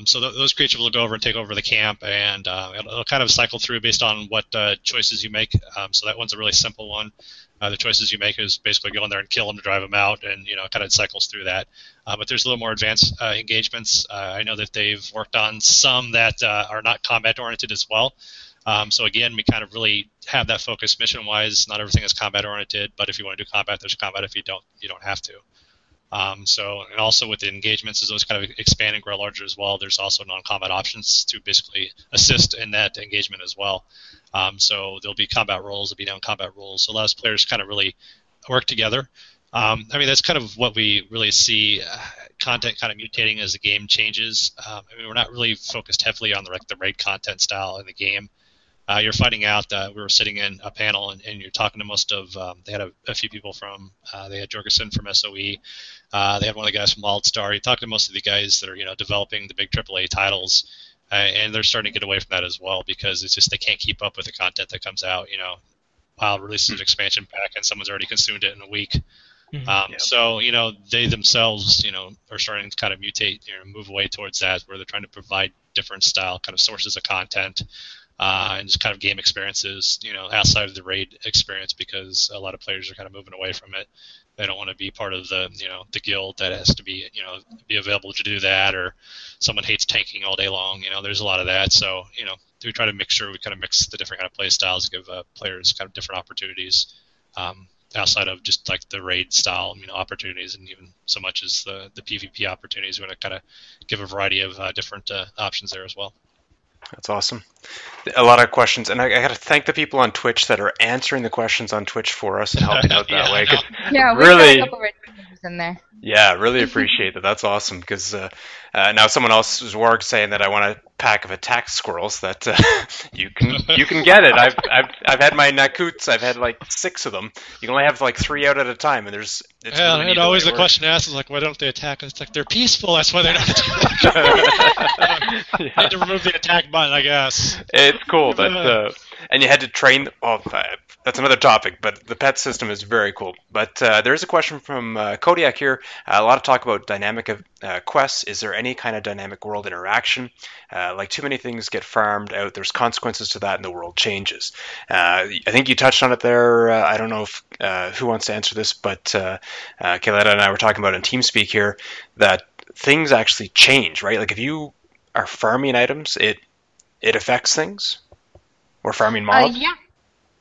So those creatures will go over and take over the camp, and it'll kind of cycle through based on what choices you make. So that one's a really simple one. The choices you make is basically go in there and kill them to drive them out, and kind of cycles through that. But there's a little more advanced engagements. I know that they've worked on some that are not combat oriented as well. So again, we kind of really have that focus mission-wise. Not everything is combat-oriented, but if you want to do combat, there's combat. If you don't, you don't have to. And also with the engagements, as those kind of expand and grow larger as well, there's also non-combat options to basically assist in that engagement as well. So there'll be combat roles, there'll be non-combat roles. So it allows players kind of really work together. I mean, that's kind of what we really see content kind of mutating as the game changes. I mean, we're not really focused heavily on the raid content style in the game. You're finding out that we were sitting in a panel and you're talking to most of, they had a few people from, they had Jorgensen from SOE, they had one of the guys from WildStar. You talk to most of the guys that are, developing the big AAA titles, and they're starting to get away from that as well because it's just they can't keep up with the content that comes out. WoW releases an expansion pack and someone's already consumed it in a week. So, they themselves, are starting to kind of mutate, move away towards that where they're trying to provide different style kind of sources of content. And just kind of game experiences, outside of the raid experience because a lot of players are kind of moving away from it. They don't want to be part of the, the guild that has to be, be available to do that, or someone hates tanking all day long. There's a lot of that. So, we try to make sure we kind of mix the different kind of play styles, give players kind of different opportunities outside of just like the raid style, opportunities, and even so much as the PvP opportunities. We want to kind of give a variety of different options there as well. That's awesome. A lot of questions, and I got to thank the people on Twitch that are answering the questions on Twitch for us and helping out that way. Yeah, we really, got a couple of numbers in there. Yeah, really appreciate that. That's awesome because now someone else was saying that I want a pack of attack squirrels that you can get it. I've had my Nakuts. I've had like 6 of them. You can only have like 3 out at a time, and it's really and always the question asked is like, why don't they attack? And it's like they're peaceful. That's why they're not attacking. You had to remove the attack button, I guess. It's cool, but and you had to train. Oh, that's another topic, but the pet system is very cool. But there is a question from Kodiak here. A lot of talk about dynamic quests. Is there any kind of dynamic world interaction? Like too many things get farmed out. There's consequences to that, and the world changes. I think you touched on it there. I don't know if who wants to answer this, but Kayletta and I were talking about in TeamSpeak here that things actually change, right? Like if you are farming items, it affects things. Or farming mobs.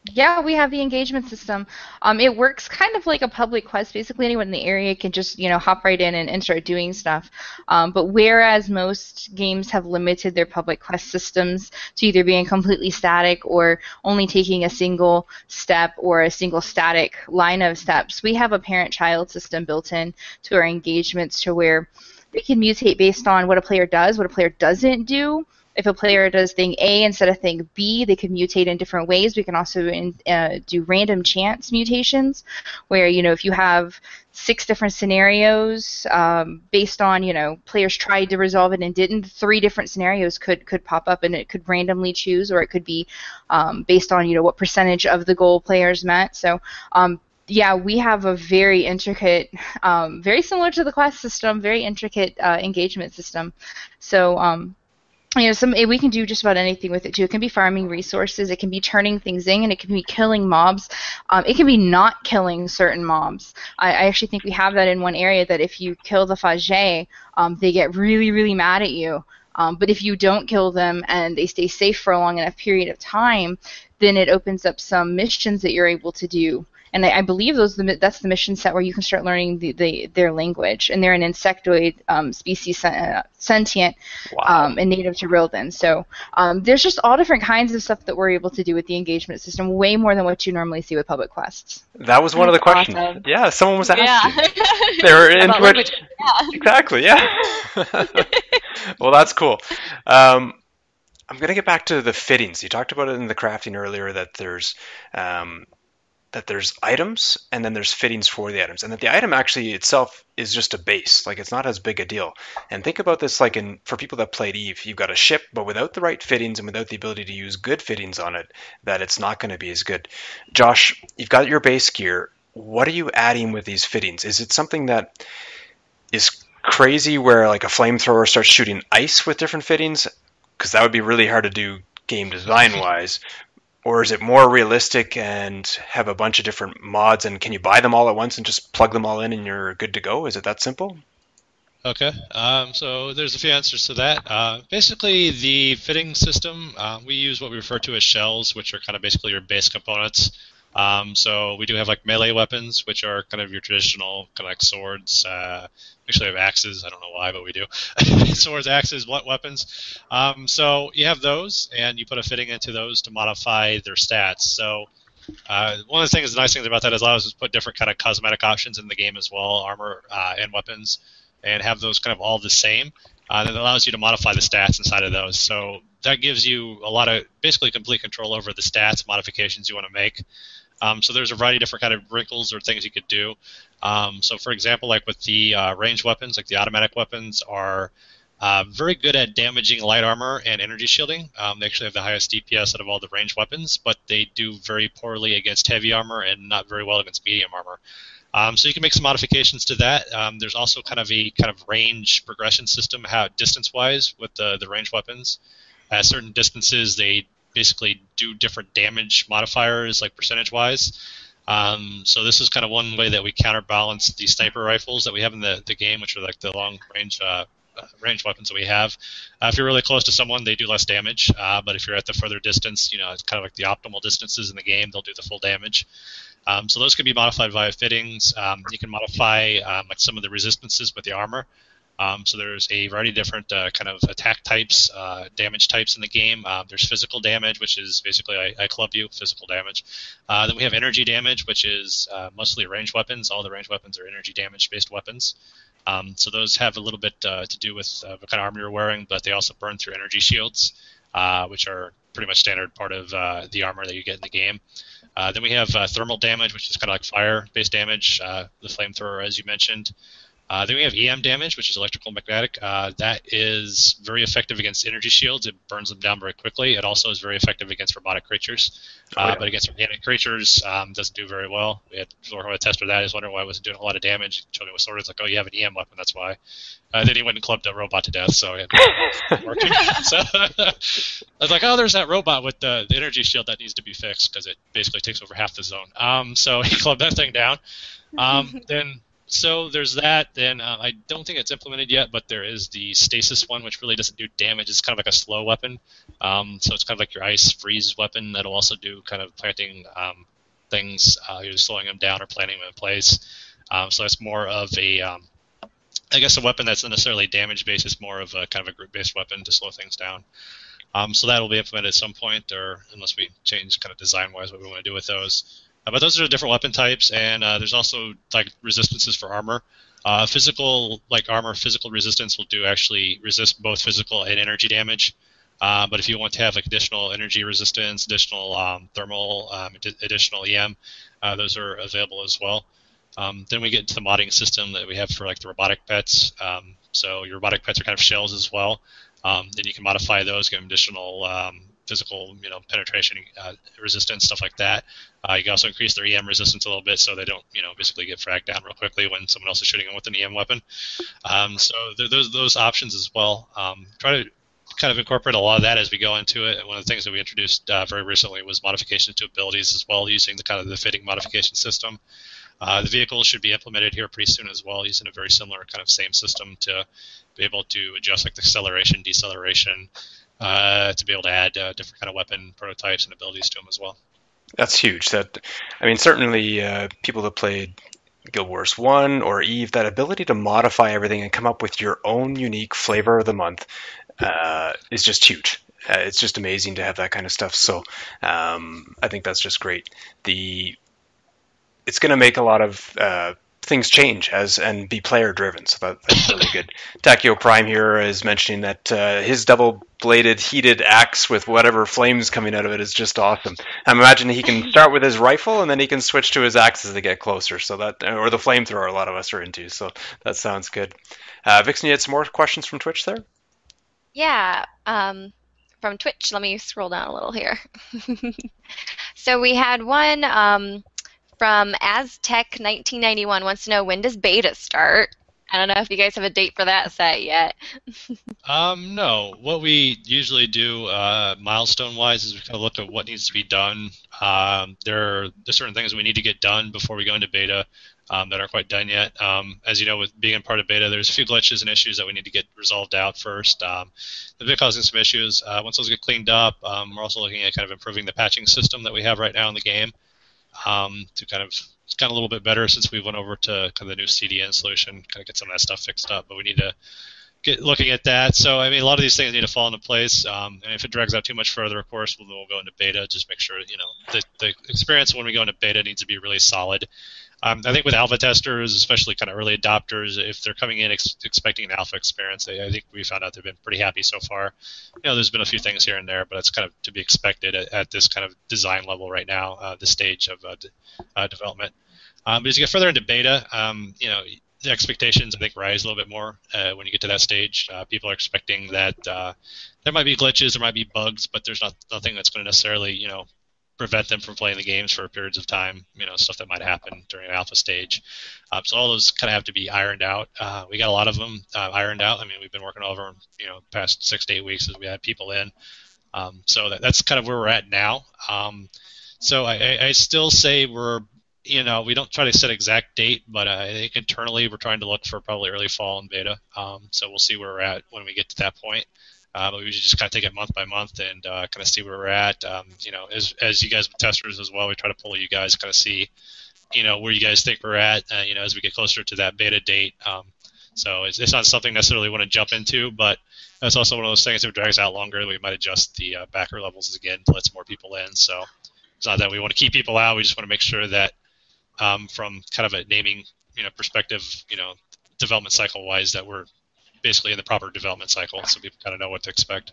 Yeah, we have the engagement system. It works kind of like a public quest. Basically, anyone in the area can just, hop right in and start doing stuff. But whereas most games have limited their public quest systems to either being completely static or only taking a single step or a single static line of steps, we have a parent-child system built in to our engagements to where they can mutate based on what a player does, what a player doesn't do. If a player does thing A instead of thing B, they can mutate in different ways. We can also do random chance mutations, where if you have 6 different scenarios based on players tried to resolve it and didn't, 3 different scenarios could pop up, and it could randomly choose, or it could be based on what percentage of the goal players met. So. Yeah, we have a very intricate, very similar to the quest system, very intricate engagement system. So. We can do just about anything with it too. It can be farming resources, it can be turning things in, and it can be killing mobs. It can be not killing certain mobs. I actually think we have that in one area, that if you kill the Fage, they get really, really mad at you. But if you don't kill them and they stay safe for a long enough period of time, then it opens up some missions that you're able to do. And I believe that's the mission set where you can start learning their language. And they're an insectoid species, sentient, wow. And native to Rilden. So there's just all different kinds of stuff that we're able to do with the engagement system, way more than what you normally see with public quests. That was one of the questions. Awesome. Yeah, someone was asking. Yeah. They were into language. it. Yeah. Exactly, yeah. Well, that's cool. I'm going to get back to the fittings. You talked about it in the crafting earlier, that there's items and then there's fittings for the items, and that the item actually itself is just a base. Like, it's not as big a deal. And think about this like for people that played Eve, you've got a ship, but without the right fittings and without the ability to use good fittings on it, that it's not going to be as good. Josh, you've got your base gear. What are you adding with these fittings? Is it something that is crazy where like a flamethrower starts shooting ice with different fittings? Because that would be really hard to do game design wise. Or is it more realistic and have a bunch of different mods, and can you buy them all at once and just plug them all in and you're good to go? Is it that simple? Okay, so there's a few answers to that. Basically, the fitting system, we use what we refer to as shells, which are kind of basically your base components. So we do have like melee weapons, which are kind of your traditional kind of like swords. We actually have axes. I don't know why, but we do. Swords, axes, what weapons? So you have those, and you put a fitting into those to modify their stats. So one of the things, the nice things about that is allows us to put different kind of cosmetic options in the game as well, armor and weapons, and have those kind of all the same. That allows you to modify the stats inside of those. So that gives you a lot of basically complete control over the stats modifications you want to make. So there's a variety of different kind of wrinkles or things you could do. So for example, like with the ranged weapons, like the automatic weapons are very good at damaging light armor and energy shielding. They actually have the highest DPS out of all the ranged weapons, but they do very poorly against heavy armor and not very well against medium armor. So you can make some modifications to that. There's also kind of a range progression system, how distance-wise with the ranged weapons. At certain distances, they basically do different damage modifiers, like percentage-wise. So this is kind of one way that we counterbalance the sniper rifles that we have in the game, which are like the long-range range weapons that we have. If you're really close to someone, they do less damage. But if you're at the further distance, it's kind of like the optimal distances in the game. They'll do the full damage. So those can be modified via fittings. You can modify like some of the resistances with the armor. So there's a variety of different kind of attack types, damage types in the game. There's physical damage, which is basically I club you, physical damage. Then we have energy damage, which is mostly ranged weapons. All the ranged weapons are energy damage-based weapons. So those have a little bit to do with what kind of armor you're wearing, but they also burn through energy shields, which are pretty much standard part of the armor that you get in the game. Then we have thermal damage, which is kind of like fire-based damage, the flamethrower, as you mentioned. Then we have EM damage, which is electrical magnetic. That is very effective against energy shields. It burns them down very quickly. It also is very effective against robotic creatures. But against organic creatures, doesn't do very well. We had Florida tested that. I was wondering why it wasn't doing a lot of damage. He showed me with swords, like, oh, you have an EM weapon, that's why. Then he went and clubbed a robot to death, so it wasn't working. So I was like, oh, there's that robot with the energy shield that needs to be fixed because it basically takes over half the zone. So he clubbed that thing down. So there's that. Then I don't think it's implemented yet, but there is the stasis one, which really doesn't do damage. It's kind of like a slow weapon. So it's kind of like your ice freeze weapon that'll also do kind of planting things, either slowing them down or planting them in place. So it's more of a, I guess, a weapon that's not necessarily damage-based. It's more of a kind of a group-based weapon to slow things down. So that will be implemented at some point, or unless we change kind of design-wise what we want to do with those. But those are the different weapon types, and there's also like resistances for armor. Physical, like armor, physical resistance will do actually resist both physical and energy damage. But if you want to have like additional energy resistance, additional thermal, additional EM, those are available as well. Then we get into the modding system that we have for like the robotic pets. So your robotic pets are kind of shells as well. Then you can modify those, give them additional physical, penetration, resistance, stuff like that. You can also increase their EM resistance a little bit, so they don't, basically get fragged down real quickly when someone else is shooting them with an EM weapon. So there's those options as well. Try to kind of incorporate a lot of that as we go into it. And one of the things that we introduced very recently was modifications to abilities as well, using the kind of the fitting modification system. The vehicle should be implemented here pretty soon as well, using a very similar kind of same system to be able to adjust like the acceleration, deceleration, to be able to add different kind of weapon prototypes and abilities to them as well. That's huge. Certainly people that played Guild Wars 1 or EVE, that ability to modify everything and come up with your own unique flavor of the month is just huge. It's just amazing to have that kind of stuff. So I think that's just great. It's going to make a lot of things change and be player driven, so that's really good. Takio Prime here is mentioning that his double-bladed heated axe with whatever flames coming out of it is just awesome. I'm imagining he can start with his rifle and then he can switch to his axe as they get closer. So that, or the flamethrower, a lot of us are into. So that sounds good. Vixen, you had some more questions from Twitch there? Yeah, from Twitch. Let me scroll down a little here. So we had one. From Aztec1991 wants to know, when does beta start? I don't know if you guys have a date for that set yet. No. What we usually do milestone-wise is we kind of look at what needs to be done. There are certain things we need to get done before we go into beta. that aren't quite done yet. As you know, with being in part of beta, there's a few glitches and issues that we need to get resolved out first. They've been causing some issues. Once those get cleaned up, we're also looking at kind of improving the patching system that we have right now in the game to kind of it's gotten a little bit better since we went over to kind of the new CDN solution, kind of get some of that stuff fixed up. But we need to get looking at that. So, I mean, a lot of these things need to fall into place. And if it drags out too much further, of course, we'll go into beta. Just make sure, the experience when we go into beta needs to be really solid. I think with alpha testers, especially kind of early adopters, if they're coming in expecting an alpha experience, I think we found out they've been pretty happy so far. There's been a few things here and there, but it's kind of to be expected at this kind of design level right now, the stage of development. But as you get further into beta, the expectations, I think, rise a little bit more when you get to that stage. People are expecting that there might be glitches, there might be bugs, but there's nothing that's going to necessarily, prevent them from playing the games for periods of time, stuff that might happen during an alpha stage. So all those kind of have to be ironed out. We got a lot of them ironed out. I mean, we've been working over them, past 6 to 8 weeks as we had people in. So that's kind of where we're at now. So I still say we don't try to set exact date, but I think internally we're trying to look for probably early fall in beta. So we'll see where we're at when we get to that point. But we just kind of take it month by month and kind of see where we're at. As you guys with testers as well, we try to pull you guys, kind of see, where you guys think we're at, as we get closer to that beta date. So it's not something necessarily we want to jump into, but it's also one of those things, if it drags out longer, we might adjust the backer levels again to let some more people in. So it's not that we want to keep people out. We just want to make sure that from kind of a naming, perspective, development cycle-wise, that we're basically in the proper development cycle, so people kind of know what to expect.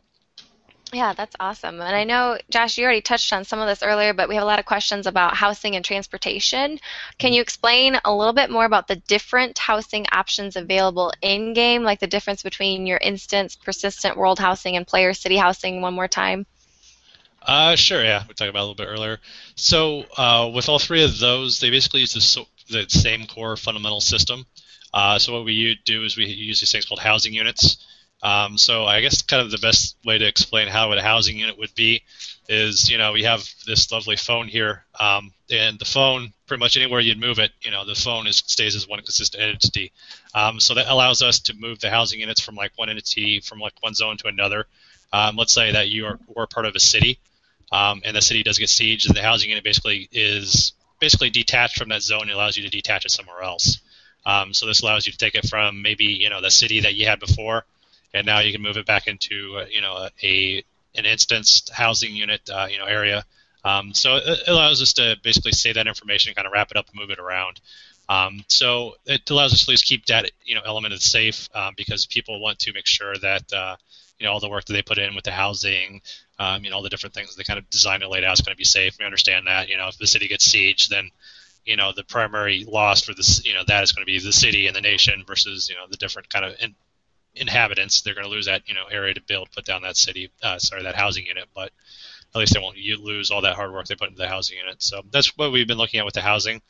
Yeah, that's awesome. And I know, Josh, you already touched on some of this earlier, but we have a lot of questions about housing and transportation. Can you explain a little bit more about the different housing options available in-game, like the difference between your instance, persistent world housing, and player city housing one more time? Sure, yeah. We talked about it a little bit earlier. So with all three of those, they basically use the same core fundamental system. So what we do is we use these things called housing units. So I guess kind of the best way to explain how a housing unit would be is, we have this lovely phone here, and the phone, pretty much anywhere you'd move it, the phone stays as one consistent entity. So that allows us to move the housing units from one entity, from one zone to another. Let's say that we're part of a city, and the city does get sieged, and the housing unit is detached from that zone and allows you to detach it somewhere else. So this allows you to take it from maybe the city that you had before, and now you can move it back into an instanced housing unit area. So it allows us to basically save that information, kind of wrap it up, and move it around. So it allows us to at least keep that element of safe, because people want to make sure that all the work that they put in with the housing, all the different things they kind of design and laid out is going to be safe. We understand that if the city gets sieged, then the primary loss for this, that is going to be the city and the nation versus, the different kind of inhabitants. They're going to lose that, area to build, put down that city, that housing unit, but at least they won't lose all that hard work they put into the housing unit. So that's what we've been looking at with the housing.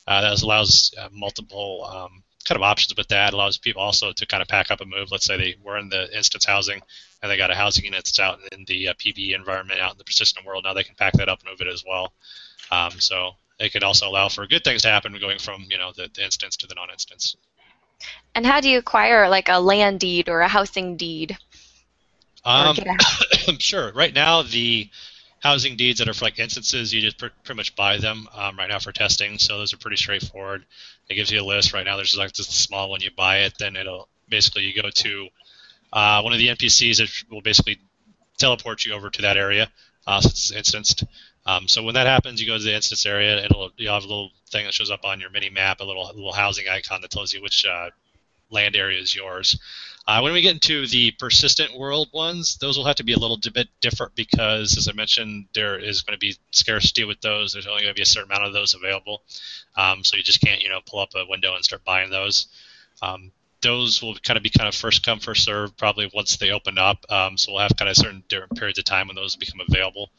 That allows multiple kind of options with that. It allows people also to kind of pack up and move. Let's say they were in the instance housing and they got a housing unit that's out in the PvE environment out in the persistent world. Now they can pack that up and move it as well. So it could also allow for good things to happen going from the instance to the non-instance. And how do you acquire a land deed or a housing deed? Sure. Right now, the housing deeds that are for instances, you just pretty much buy them right now for testing. So those are pretty straightforward. It gives you a list. Right now, there's just a small one. You buy it, then it'll basically you go to one of the NPCs that will basically teleport you over to that area since it's instanced. So when that happens, you go to the instance area. You'll have a little thing that shows up on your mini map, a little housing icon that tells you which land area is yours. When we get into the persistent world ones, those will have to be a little bit different because, as I mentioned, there is going to be scarcity with those. There's only going to be a certain amount of those available, so you just can't pull up a window and start buying those. Those will kind of first come, first serve, probably once they open up. So we'll have kind of certain different periods of time when those become available.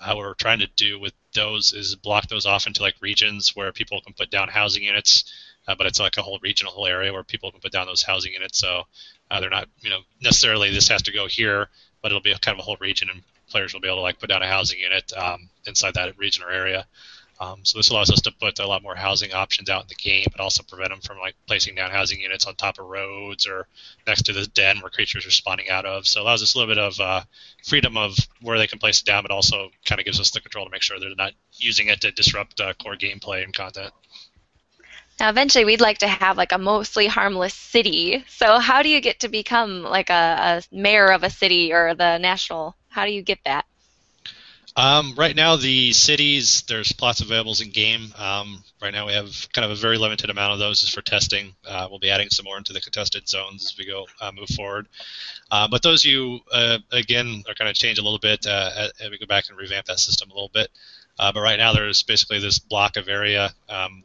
What we're trying to do with those is block those off into regions where people can put down housing units, but it's a whole regional area where people can put down those housing units. So they're not, necessarily this has to go here, but it'll be kind of a whole region, and players will be able to put down a housing unit inside that region or area. So this allows us to put a lot more housing options out in the game, but also prevent them from like placing down housing units on top of roads or next to the den where creatures are spawning out of. So it allows us a little bit of freedom of where they can place it down, but also kind of gives us the control to make sure they're not using it to disrupt core gameplay and content. Now, eventually, we'd like to have like a mostly harmless city. So, how do you get to become like a mayor of a city or the national? How do you get that? Right now, the cities, there's plots available in game. Right now, we have kind of a very limited amount of those just for testing. We'll be adding some more into the contested zones as we go move forward. But those again, are going to change a little bit as we go back and revamp that system a little bit. But right now, there's basically this block of area.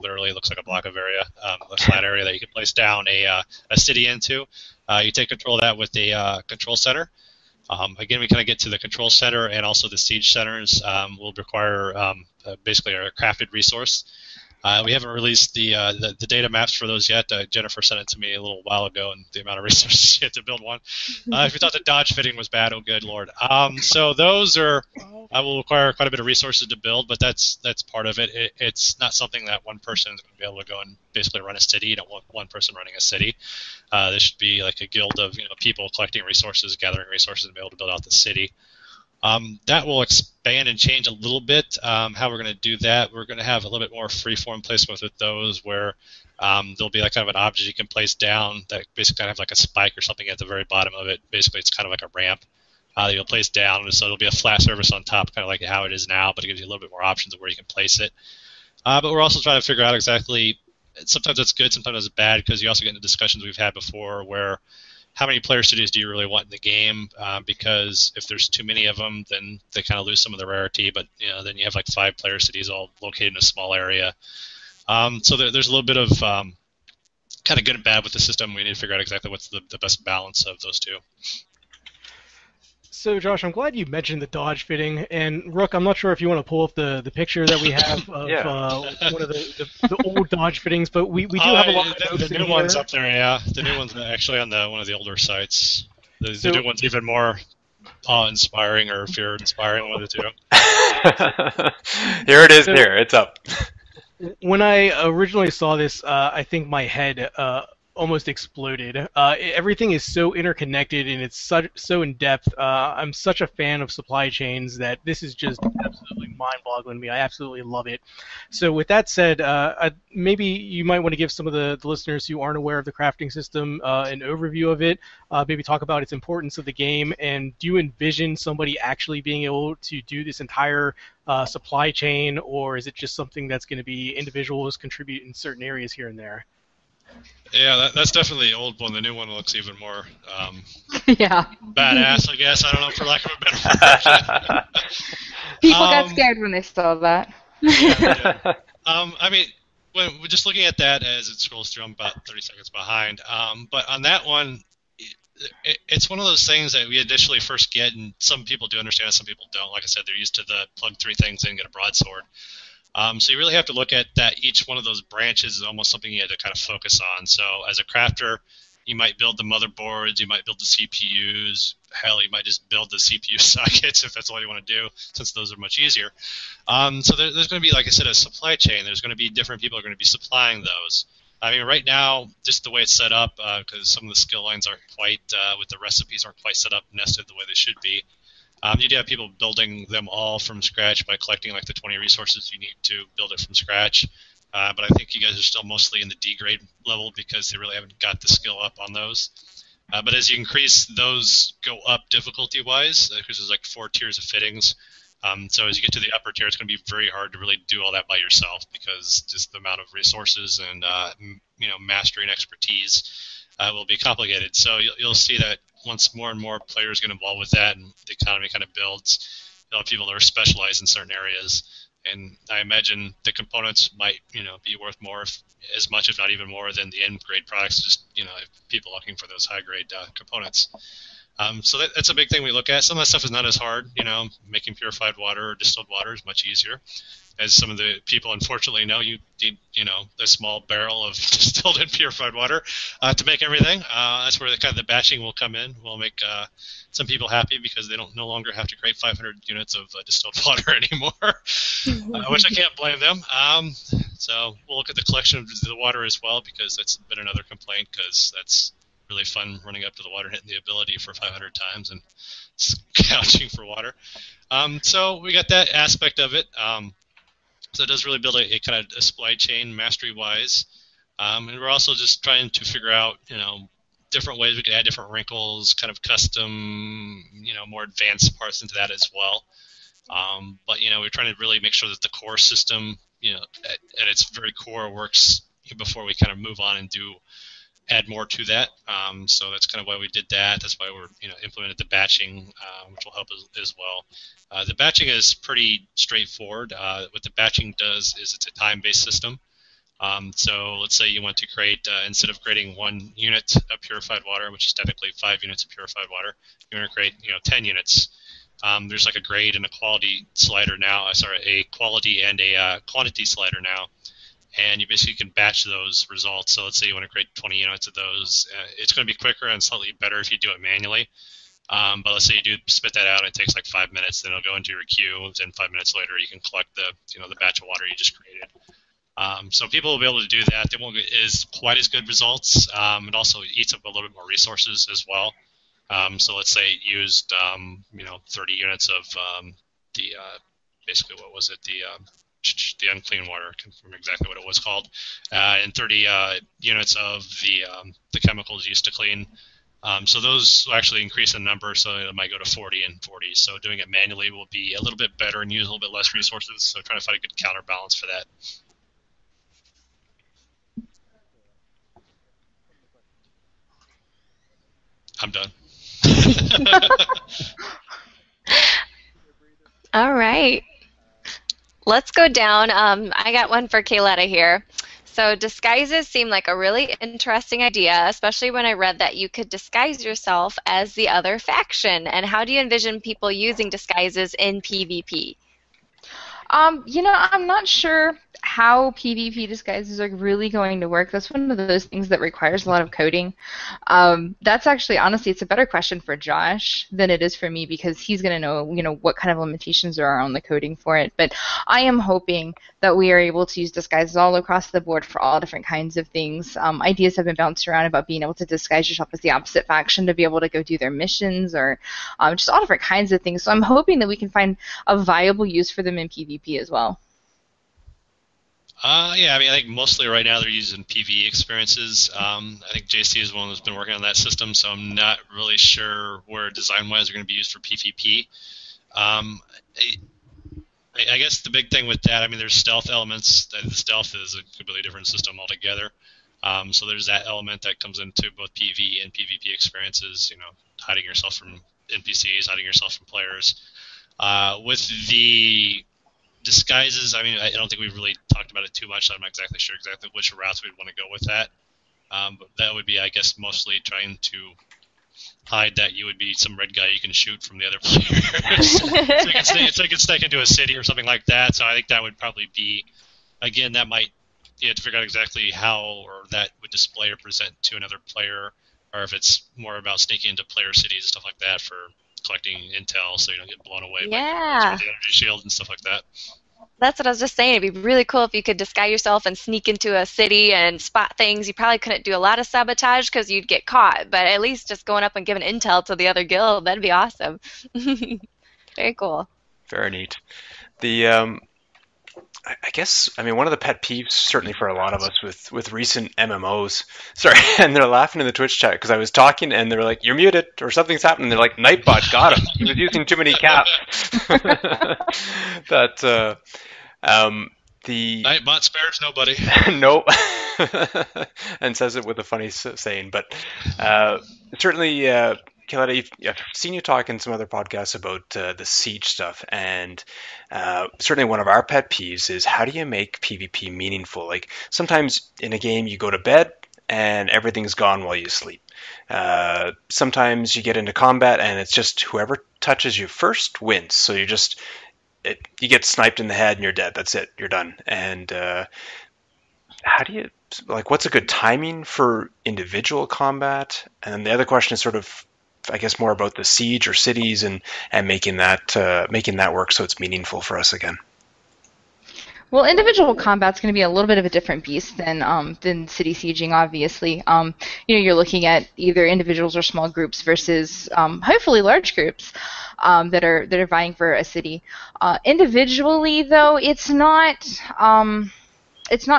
Literally, it looks like a block of area, a flat area that you can place down a city into. You take control of that with a control center. Again, we kind of get to the control center and also the siege centers will require basically a crafted resource. We haven't released the data maps for those yet. Jennifer sent it to me a little while ago, and the amount of resources you have to build one. If you thought the dodge fitting was bad, oh good lord. So those will require quite a bit of resources to build, but that's part of it. It's not something that one person is going to be able to go and basically run a city. You don't want one person running a city. There should be like a guild of people collecting resources, gathering resources, and be able to build out the city. That will expand and change a little bit. How we're going to do that, we're going to have a little bit more free-form placement with those where there'll be like kind of an object you can place down that basically kind of have like a spike or something at the very bottom of it. Basically, it's kind of like a ramp that you'll place down, so it'll be a flat surface on top, kind of like how it is now, but it gives you a little bit more options of where you can place it. But we're also trying to figure out exactly, sometimes it's good, sometimes it's bad, because you also get into discussions we've had before where how many player cities do you really want in the game? Because if there's too many of them, then they kind of lose some of the rarity. But then you have like 5 player cities all located in a small area. So there's a little bit of kind of good and bad with the system. We need to figure out exactly what's the best balance of those two. So, Josh, I'm glad you mentioned the dodge fitting. And, Rook, I'm not sure if you want to pull up the picture that we have of one of the old dodge fittings, but we do have a lot of the new ones up there, yeah. The new one's actually on one of the older sites. The new one's even more awe-inspiring or fear-inspiring, one of the two. Here it is, here. It's up. When I originally saw this, I think my head almost exploded. Everything is so interconnected and it's so in depth. I'm such a fan of supply chains that this is just absolutely mind-boggling to me. I absolutely love it. So with that said, maybe you might want to give some of the listeners who aren't aware of the crafting system an overview of it, maybe talk about its importance of the game, and do you envision somebody actually being able to do this entire supply chain, or is it just something that's going to be individuals contribute in certain areas here and there? Yeah, that's definitely the old one. The new one looks even more badass, I guess. I don't know, for lack of a better word. People got scared when they saw that. I mean, when we're just looking at that as it scrolls through, I'm about 30 seconds behind. But on that one, it's one of those things that we initially first get, and some people do understand it, some people don't. Like I said, they're used to the plug 3 things in and get a broadsword. So you really have to look at that. Each one of those branches is almost something you have to kind of focus on. So as a crafter, you might build the motherboards, you might build the CPUs, hell, you might just build the CPU sockets if that's all you want to do, since those are much easier. So there's going to be, like I said, a supply chain. There's going to be different people who are going to be supplying those. I mean, right now, just the way it's set up, because some of the skill lines aren't quite, with the recipes aren't quite set up, nested the way they should be. You do have people building them all from scratch by collecting like the 20 resources you need to build it from scratch. But I think you guys are still mostly in the D grade level because they really haven't got the skill up on those. But as you increase, those go up difficulty-wise, because there's like 4 tiers of fittings. So as you get to the upper tier, it's going to be very hard to really do all that by yourself because just the amount of resources and mastery and expertise will be complicated. So you'll see that once more and more players get involved with that and the economy kind of builds, you'll have people that are specialized in certain areas. And I imagine the components might, be worth more, as much, if not even more, than the end grade products. Just, people looking for those high grade components. So that's a big thing we look at. Some of that stuff is not as hard. Making purified water or distilled water is much easier. as some of the people unfortunately know, you need, a small barrel of distilled and purified water to make everything. That's where the batching will come in. We'll make some people happy because they don't no longer have to create 500 units of distilled water anymore, which I can't blame them. So we'll look at the collection of the water as well, because that's been another complaint, because that's really fun running up to the water, hitting the ability for 500 times and gouging for water. So we got that aspect of it. So it does really build a kind of a supply chain mastery-wise. And we're also just trying to figure out, different ways we could add different wrinkles, kind of custom, more advanced parts into that as well. But, we're trying to really make sure that the core system, at its very core works before we kind of move on and add more to that. So that's kind of why we did that. That's why we're implemented the batching, which will help as well. The batching is pretty straightforward. What the batching does is it's a time-based system. So let's say you want to create, instead of creating 1 unit of purified water, which is technically 5 units of purified water, you want to create 10 units. There's like a grade and a quality slider now. A quality and a quantity slider now. And you basically can batch those results. So let's say you want to create 20 units of those. It's going to be quicker and slightly better if you do it manually. But let's say you do spit that out and it takes like 5 minutes, then it'll go into your queue. Then 5 minutes later, you can collect the batch of water you just created. So people will be able to do that. They won't get quite as good results. It also eats up a little bit more resources as well. So let's say it used 30 units of basically what was it, the unclean water, I can't remember exactly what it was called, and 30 units of the chemicals used to clean. So those will actually increase in number, so it might go to 40 and 40. So doing it manually will be a little bit better and use a little bit less resources. So trying to find a good counterbalance for that. I'm done. All right. Let's go down. I got one for Kayletta here. So disguises seem like a really interesting idea, especially when I read that you could disguise yourself as the other faction. And how do you envision people using disguises in PvP? I'm not sure how PvP disguises are really going to work. That's one of those things that requires a lot of coding. That's actually, honestly, it's a better question for Josh than it is for me, because he's going to know, what kind of limitations there are on the coding for it. But I am hoping that we are able to use disguises all across the board for all different kinds of things. Ideas have been bounced around about being able to disguise yourself as the opposite faction to be able to go do their missions, or just all different kinds of things. So I'm hoping that we can find a viable use for them in PvP as well. Yeah, I think mostly right now they're using PvE experiences. I think JC is one that's been working on that system, so I'm not really sure where design-wise they're going to be used for PvP. I guess the big thing with that, there's stealth elements. The stealth is a completely different system altogether. So there's that element that comes into both PvE and PvP experiences, hiding yourself from NPCs, hiding yourself from players. With the disguises, I don't think we've really talked about it too much, so I'm not exactly sure which routes we'd want to go with that. But that would be, I guess, mostly trying to hide that you would be some red guy you can shoot from the other players. so you can sneak into a city or something like that. So I think that would probably be, again, that might, you have to figure out exactly how or that would display or present to another player, or if it's more about sneaking into player cities and stuff like that for collecting intel so you don't get blown away by the energy shield and stuff like that. That's what I was just saying. It'd be really cool if you could disguise yourself and sneak into a city and spot things. You probably couldn't do a lot of sabotage because you'd get caught, but at least just going up and giving intel to the other guild, that'd be awesome. Very cool. Very neat. I guess, one of the pet peeves, certainly for a lot of us with recent MMOs, sorry, and they're laughing in the Twitch chat because I was talking and they're like, you're muted, or something's happening. They're like, Nightbot got him. He was using too many caps. The Nightbot spares nobody. Nope. And says it with a funny saying. But certainly, Kayletta, I've seen you talk in some other podcasts about the siege stuff, and certainly one of our pet peeves is how do you make PvP meaningful? Like sometimes in a game you go to bed and everything's gone while you sleep. Sometimes you get into combat and it's just whoever touches you first wins. So you're just you get sniped in the head and you're dead. That's it. You're done. And how do you, like, what's a good timing for individual combat? And then the other question is sort of, I guess, more about the siege or cities and making that work so it's meaningful for us again. Well, individual combat's going to be a little bit of a different beast than city sieging, obviously. You're looking at either individuals or small groups versus hopefully large groups that are vying for a city. Individually, though, it's not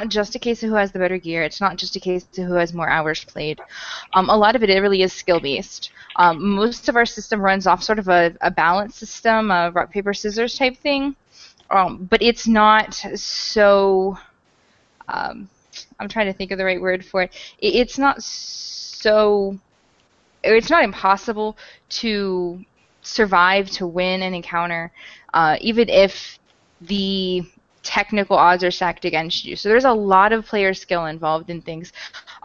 just a case of who has the better gear. It's not just a case of who has more hours played. A lot of it really is skill based. Most of our system runs off sort of a balance system, a rock paper scissors type thing. But it's not so, I'm trying to think of the right word for it. It's not impossible to survive, to win an encounter, even if the technical odds are stacked against you. So there's a lot of player skill involved in things.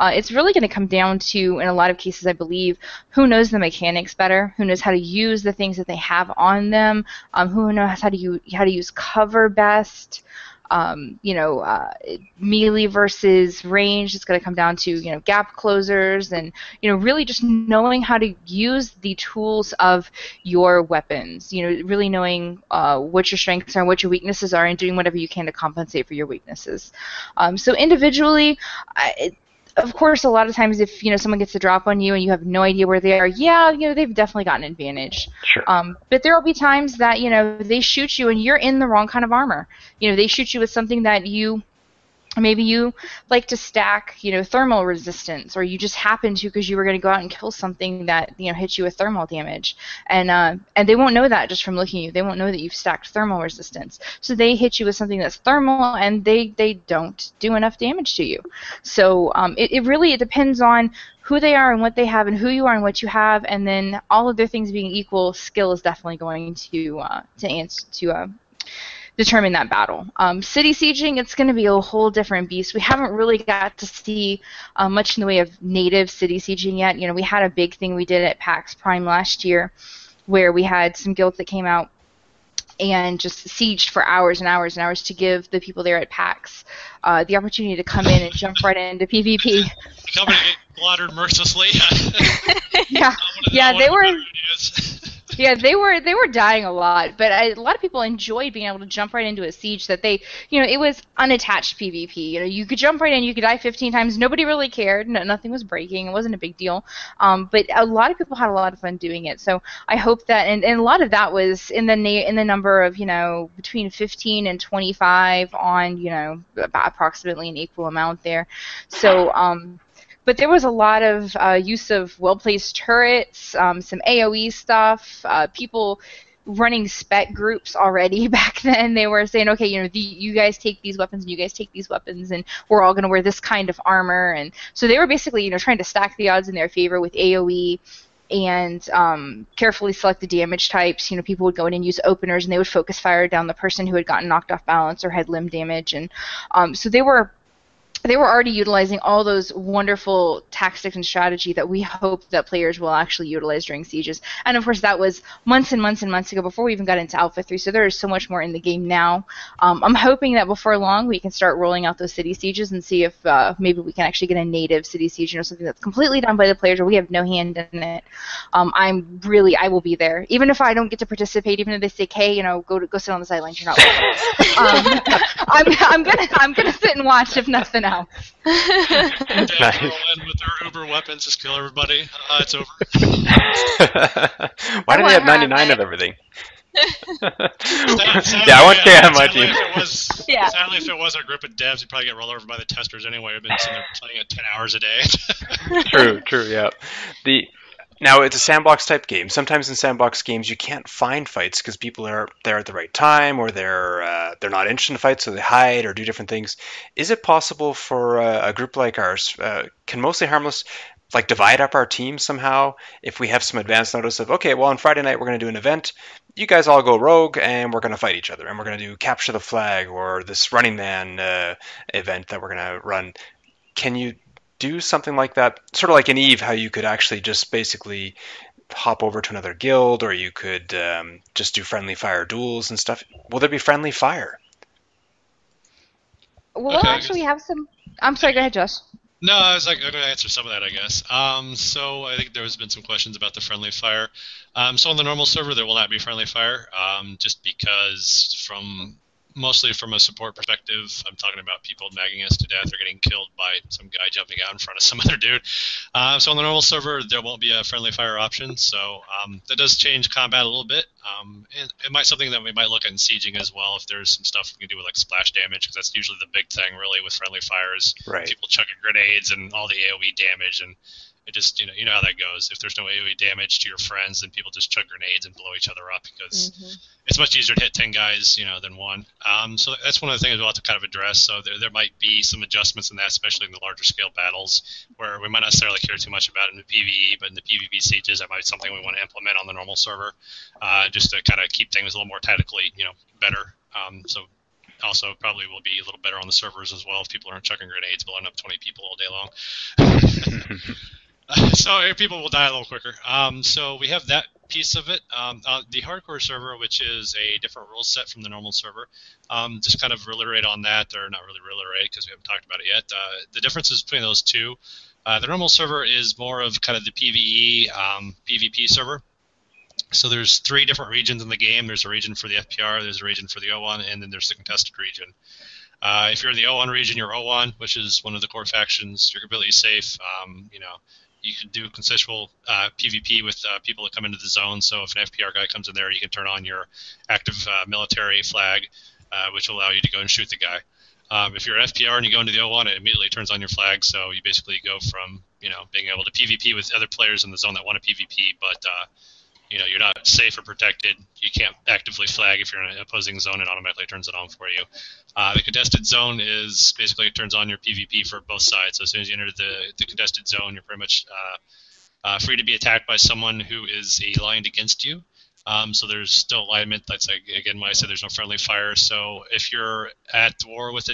It's really going to come down to, in a lot of cases, I believe, who knows the mechanics better, who knows how to use the things that they have on them, who knows how to use cover best. Melee versus range. It's going to come down to gap closers and really just knowing how to use the tools of your weapons. Really knowing what your strengths are and what your weaknesses are, and doing whatever you can to compensate for your weaknesses. So individually, of course, a lot of times if someone gets a drop on you and you have no idea where they are, they've definitely got an advantage. Sure. But there will be times that they shoot you and you're in the wrong kind of armor. They shoot you with something that maybe you like to stack, thermal resistance, or you just happen to because you were going to go out and kill something that hits you with thermal damage, and they won't know that just from looking at you. They won't know that you've stacked thermal resistance, so they hit you with something that's thermal, and they don't do enough damage to you. So it really depends on who they are and what they have, and who you are and what you have, and then all other things being equal, skill is definitely going to determine that battle. City sieging, it's going to be a whole different beast. We haven't really got to see much in the way of native city sieging yet. We had a big thing we did at PAX Prime last year where we had some guilds that came out and just sieged for hours and hours and hours to give the people there at PAX the opportunity to come in and jump right into PvP. Come and get slaughtered mercilessly. They were. Yeah, they were dying a lot, but a lot of people enjoyed being able to jump right into a siege that they, it was unattached PvP. You could jump right in, you could die 15 times, nobody really cared, nothing was breaking, it wasn't a big deal. But a lot of people had a lot of fun doing it. So I hope that, and a lot of that was in the number of, between 15 and 25 on, about approximately an equal amount there. So, but there was a lot of use of well-placed turrets, some AoE stuff, people running spec groups already back then. They were saying, okay, you guys take these weapons and you guys take these weapons, and we're all going to wear this kind of armor. And so they were basically, trying to stack the odds in their favor with AoE and carefully select the damage types. People would go in and use openers, and they would focus fire down the person who had gotten knocked off balance or had limb damage. And so they were already utilizing all those wonderful tactics and strategy that we hope that players will actually utilize during sieges. And of course, that was months and months and months ago before we even got into Alpha 3, so there is so much more in the game now. I'm hoping that before long we can start rolling out those city sieges and see if maybe we can actually get a native city siege, something that's completely done by the players where we have no hand in it. I will be there. Even if I don't get to participate, even if they say, hey, go sit on the sidelines, you're not welcome. I'm gonna sit and watch if nothing else. Nice. Roll in with their Uber weapons, just kill everybody. It's over. Why do they have 99 of everything? Sadly, I want K on my team. Sadly, if it was a group of devs, you'd probably get rolled over by the testers anyway. We've been sitting there playing it 10 hours a day. True, yeah. Now, it's a sandbox type game. Sometimes in sandbox games, you can't find fights because people are there at the right time, or they're not interested in fights, so they hide or do different things. Is it possible for a group like ours, can Mostly Harmless divide up our team somehow if we have some advance notice of, okay, well, on Friday night we're going to do an event, you guys all go rogue and we're going to fight each other, and we're going to do Capture the Flag or this Running Man event that we're going to run. Can you do something like that, sort of like in Eve, how you could actually just basically hop over to another guild, or you could just do friendly fire duels and stuff. Will there be friendly fire? We'll Okay, actually have some. I'm sorry. Go ahead, Josh. No, I was like, I'm going to answer some of that, I guess. So I think there's been some questions about the friendly fire. So on the normal server, there will not be friendly fire, just because mostly from a support perspective, I'm talking about people nagging us to death or getting killed by some guy jumping out in front of some other dude. So on the normal server, there won't be a friendly fire option. So that does change combat a little bit. And it might something that we might look at in sieging as well, if there's some stuff we can do with like splash damage, because that's usually the big thing really with friendly fires. Right. People chucking grenades and all the AoE damage, and it just, you know how that goes. If there's no AoE damage to your friends, then people just chuck grenades and blow each other up, because it's much easier to hit 10 guys, than one. So that's one of the things we'll have to kind of address. So there might be some adjustments in that, especially in the larger scale battles, where we might not necessarily care too much about it in the PvE, but in the PvP sieges, that might be something we want to implement on the normal server, just to kind of keep things a little more tactically, better. So also probably will be a little better on the servers as well if people aren't chucking grenades, blowing up 20 people all day long. So people will die a little quicker. So we have that piece of it. The hardcore server, which is a different rule set from the normal server, just kind of reiterate on that, or not really reiterate because we haven't talked about it yet. The differences between those two, the normal server is more of kind of the PvE, PvP server. So there's 3 different regions in the game. There's a region for the FPR, there's a region for the O1, and then there's the contested region. If you're in the O1 region, you're O1, which is one of the core factions. You're completely safe. You can do consensual PvP with people that come into the zone. So if an FPR guy comes in there, you can turn on your active military flag, which will allow you to go and shoot the guy. If you're an FPR and you go into the O1, it immediately turns on your flag. So you basically go from being able to PvP with other players in the zone that want to PvP, but you're not safe or protected. You can't actively flag if you're in an opposing zone. It automatically turns it on for you. The contested zone is basically it turns on your PvP for both sides. So as soon as you enter the contested zone, you're pretty much free to be attacked by someone who is aligned against you. So there's still alignment. That's again why I said there's no friendly fire. So if you're at war with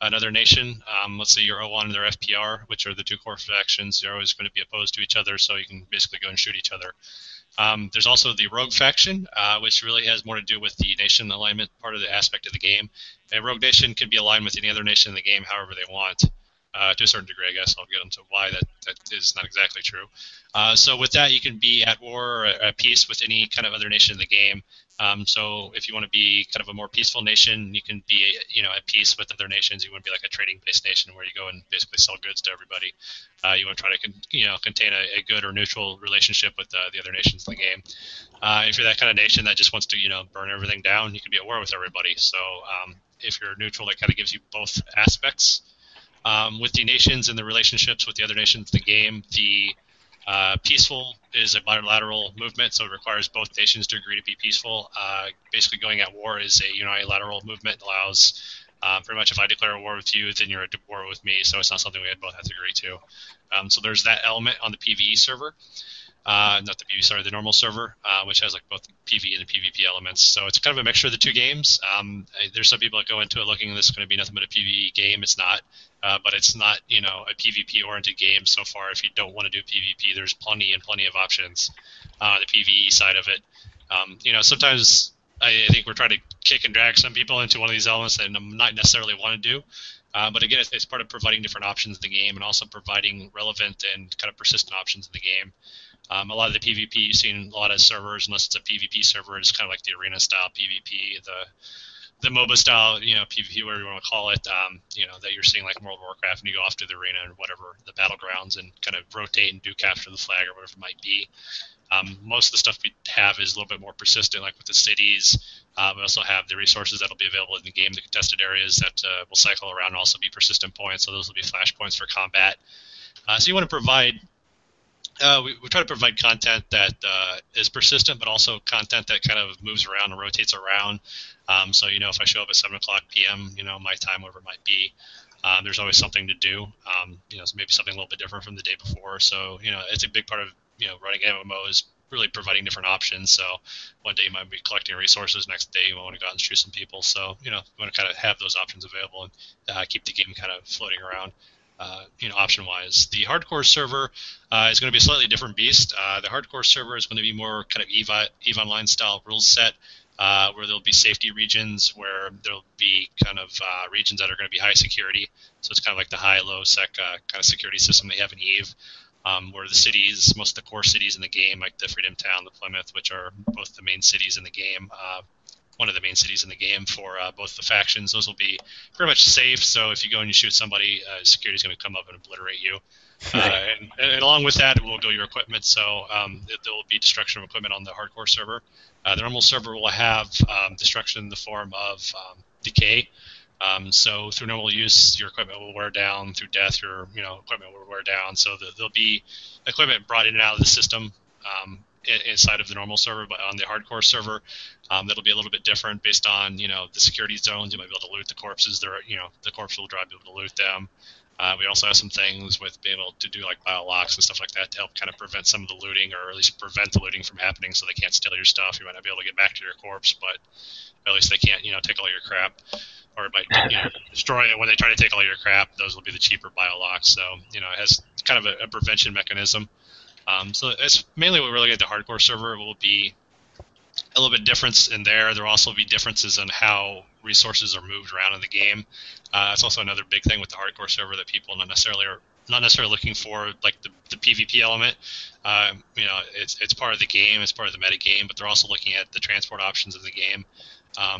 another nation, let's say you're O1 and they're FPR, which are the 2 core factions, they're always going to be opposed to each other. So you can basically go and shoot each other. There's also the rogue faction, which really has more to do with the nation alignment part of the aspect of the game. A rogue nation can be aligned with any other nation in the game however they want, to a certain degree, I guess. I'll get into why that is not exactly true. So with that, you can be at war or at peace with any kind of other nation in the game. So if you want to be kind of a more peaceful nation, you can be at peace with other nations. You want to be like a trading-based nation where you go and basically sell goods to everybody. You want to try to contain a good or neutral relationship with the other nations in the game. If you're that kind of nation that just wants to burn everything down, you can be at war with everybody. So if you're neutral, that kind of gives you both aspects. With the nations and the relationships with the other nations in the game, the peaceful is a bilateral movement, so it requires both nations to agree to be peaceful. Basically, going at war is a unilateral movement. It allows pretty much if I declare a war with you, then you're at war with me, so it's not something we both have to agree to. So there's that element on the PvE server. Not the PvE, sorry, the normal server, which has like both the PvE and the PvP elements. So it's kind of a mixture of the 2 games. There's some people that go into it looking this is going to be nothing but a PvE game. It's not. But it's not, a PvP-oriented game so far. If you don't want to do PvP, there's plenty of options on the PvE side of it. Sometimes I think we're trying to kick and drag some people into one of these elements that not necessarily want to do. But again, it's part of providing different options in the game and also providing relevant and kind of persistent options in the game. A lot of the PvP you've seen a lot of servers, unless it's a PvP server, it's kind of like the arena-style PvP, the MOBA style, PvP, whatever you want to call it, that you're seeing like in World of Warcraft, and you go off to the arena and whatever, the battlegrounds, and kind of rotate and do capture the flag or whatever it might be. Most of the stuff we have is a little bit more persistent, like with the cities. We also have the resources that will be available in the game, the contested areas that will cycle around and also be persistent points, so those will be flash points for combat. So you want to provide we try to provide content that is persistent, but also content that kind of moves around and rotates around. So, if I show up at 7 o'clock p.m., my time, whatever it might be, there's always something to do. So maybe something a little bit different from the day before. So, it's a big part of, running MMO is really providing different options. So one day you might be collecting resources, next day you want to go out and shoot some people. So, you want to kind of have those options available and keep the game kind of floating around. option-wise. The hardcore server is going to be a slightly different beast. The hardcore server is going to be more kind of EVE Online style rules set, where there'll be safety regions, where there'll be kind of regions that are going to be high security. So it's kind of like the high-low sec kind of security system they have in EVE, where the cities, most of the core cities in the game, like the Freedom Town, the Plymouth, which are both the main cities in the game, one of the main cities in the game for both the factions. Those will be pretty much safe. So if you go and you shoot somebody, security is going to come up and obliterate you. And along with that, will go your equipment. So there will be destruction of equipment on the hardcore server. The normal server will have destruction in the form of decay. So through normal use, your equipment will wear down. Through death, your equipment will wear down. So there'll be equipment brought in and out of the system inside of the normal server, but on the hardcore server, that'll be a little bit different based on the security zones. You might be able to loot the corpses. The corpse will drive you able to loot them. We also have some things with being able to do like bio locks and stuff like that to help kind of prevent some of the looting, or at least prevent the looting from happening, so they can't steal your stuff. You might not be able to get back to your corpse, but at least they can't take all your crap, or it might destroy it when they try to take all your crap. Those will be the cheaper bio locks. So it has kind of a prevention mechanism. So that's mainly what we're looking at. The hardcore server will be a little bit difference in there. There will also be differences in how resources are moved around in the game. That's also another big thing with the hardcore server that people not necessarily looking for, like the PvP element. It's part of the game, it's part of the meta game, but they're also looking at the transport options of the game.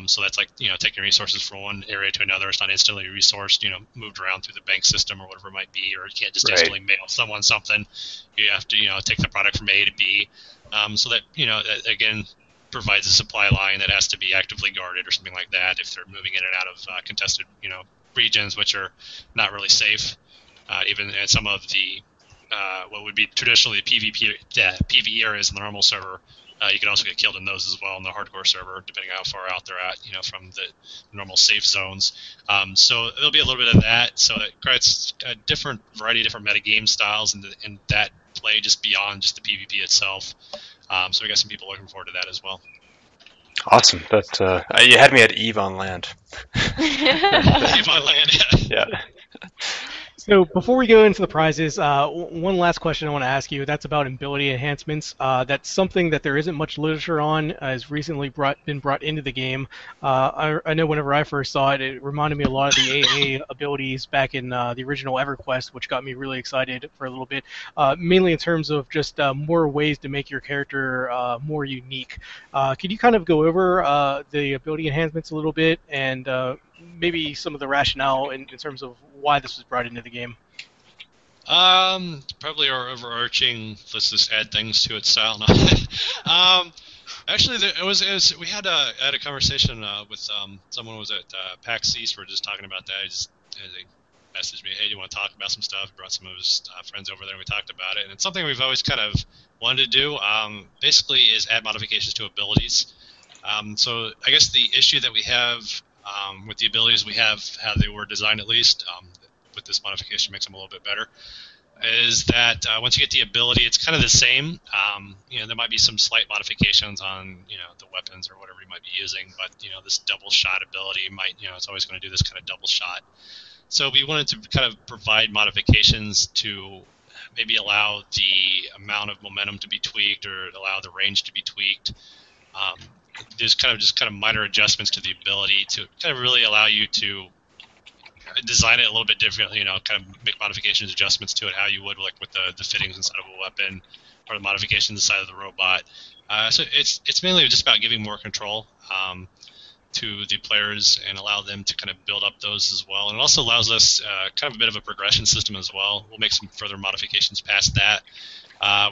So that's like taking resources from one area to another. It's not instantly resourced, moved around through the bank system or whatever it might be, or you can't just instantly mail someone something. You have to take the product from A to B. So that that again provides a supply line that has to be actively guarded or something like that if they're moving in and out of contested regions, which are not really safe. Even in some of the what would be traditionally PvE areas in the normal server. You can also get killed in those as well in the hardcore server, depending on how far out they're at, from the normal safe zones. So there'll be a little bit of that. So that creates a different variety of different metagame styles, and that play just beyond just the PvP itself. So we got some people looking forward to that as well. Awesome. That you had me at EVE on Land. EVE on Land, yeah. So before we go into the prizes, one last question I want to ask you. That's about ability enhancements. That's something that there isn't much literature on. Has recently been brought into the game. I know whenever I first saw it, it reminded me a lot of the AA abilities back in the original EverQuest, which got me really excited for a little bit. Mainly in terms of just more ways to make your character more unique. Could you kind of go over the ability enhancements a little bit, and maybe some of the rationale in terms of why this was brought into the game? Probably our overarching, let's just add things to it style. Actually, we had a conversation with someone who was at PAX East. We were just talking about that. They messaged me, hey, do you want to talk about some stuff? Brought some of his friends over there, and we talked about it. And it's something we've always kind of wanted to do. Basically, is add modifications to abilities. So I guess the issue that we have with the abilities we have, how they were designed at least, with this modification makes them a little bit better, is that once you get the ability, it's kind of the same. There might be some slight modifications on the weapons or whatever you might be using, but this double shot ability might it's always going to do this kind of double shot. So we wanted to kind of provide modifications to maybe allow the amount of momentum to be tweaked, or allow the range to be tweaked. There's kind of minor adjustments to the ability to kind of really allow you to design it a little bit differently, kind of make modifications, adjustments to it, how you would like with the fittings inside of a weapon, or the modifications inside of the robot. So it's mainly just about giving more control to the players and allow them to kind of build up those as well. And it also allows us kind of a bit of a progression system as well. We'll make some further modifications past that,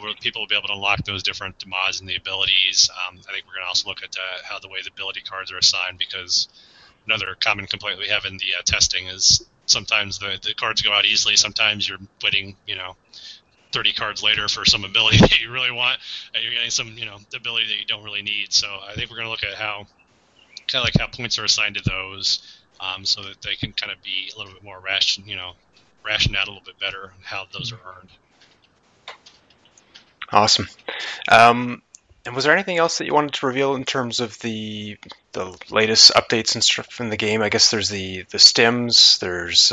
where people will be able to unlock those different mods and the abilities. I think we're going to also look at how the way the ability cards are assigned, because another common complaint we have in the testing is sometimes the cards go out easily. Sometimes you're waiting, 30 cards later for some ability that you really want, and you're getting some, ability that you don't really need. So I think we're going to look at how points are assigned to those, so that they can kind of be a little bit more rationed out a little bit better how those are earned. Awesome. And was there anything else that you wanted to reveal in terms of the latest updates and stuff in the game? I guess there's the stims. There's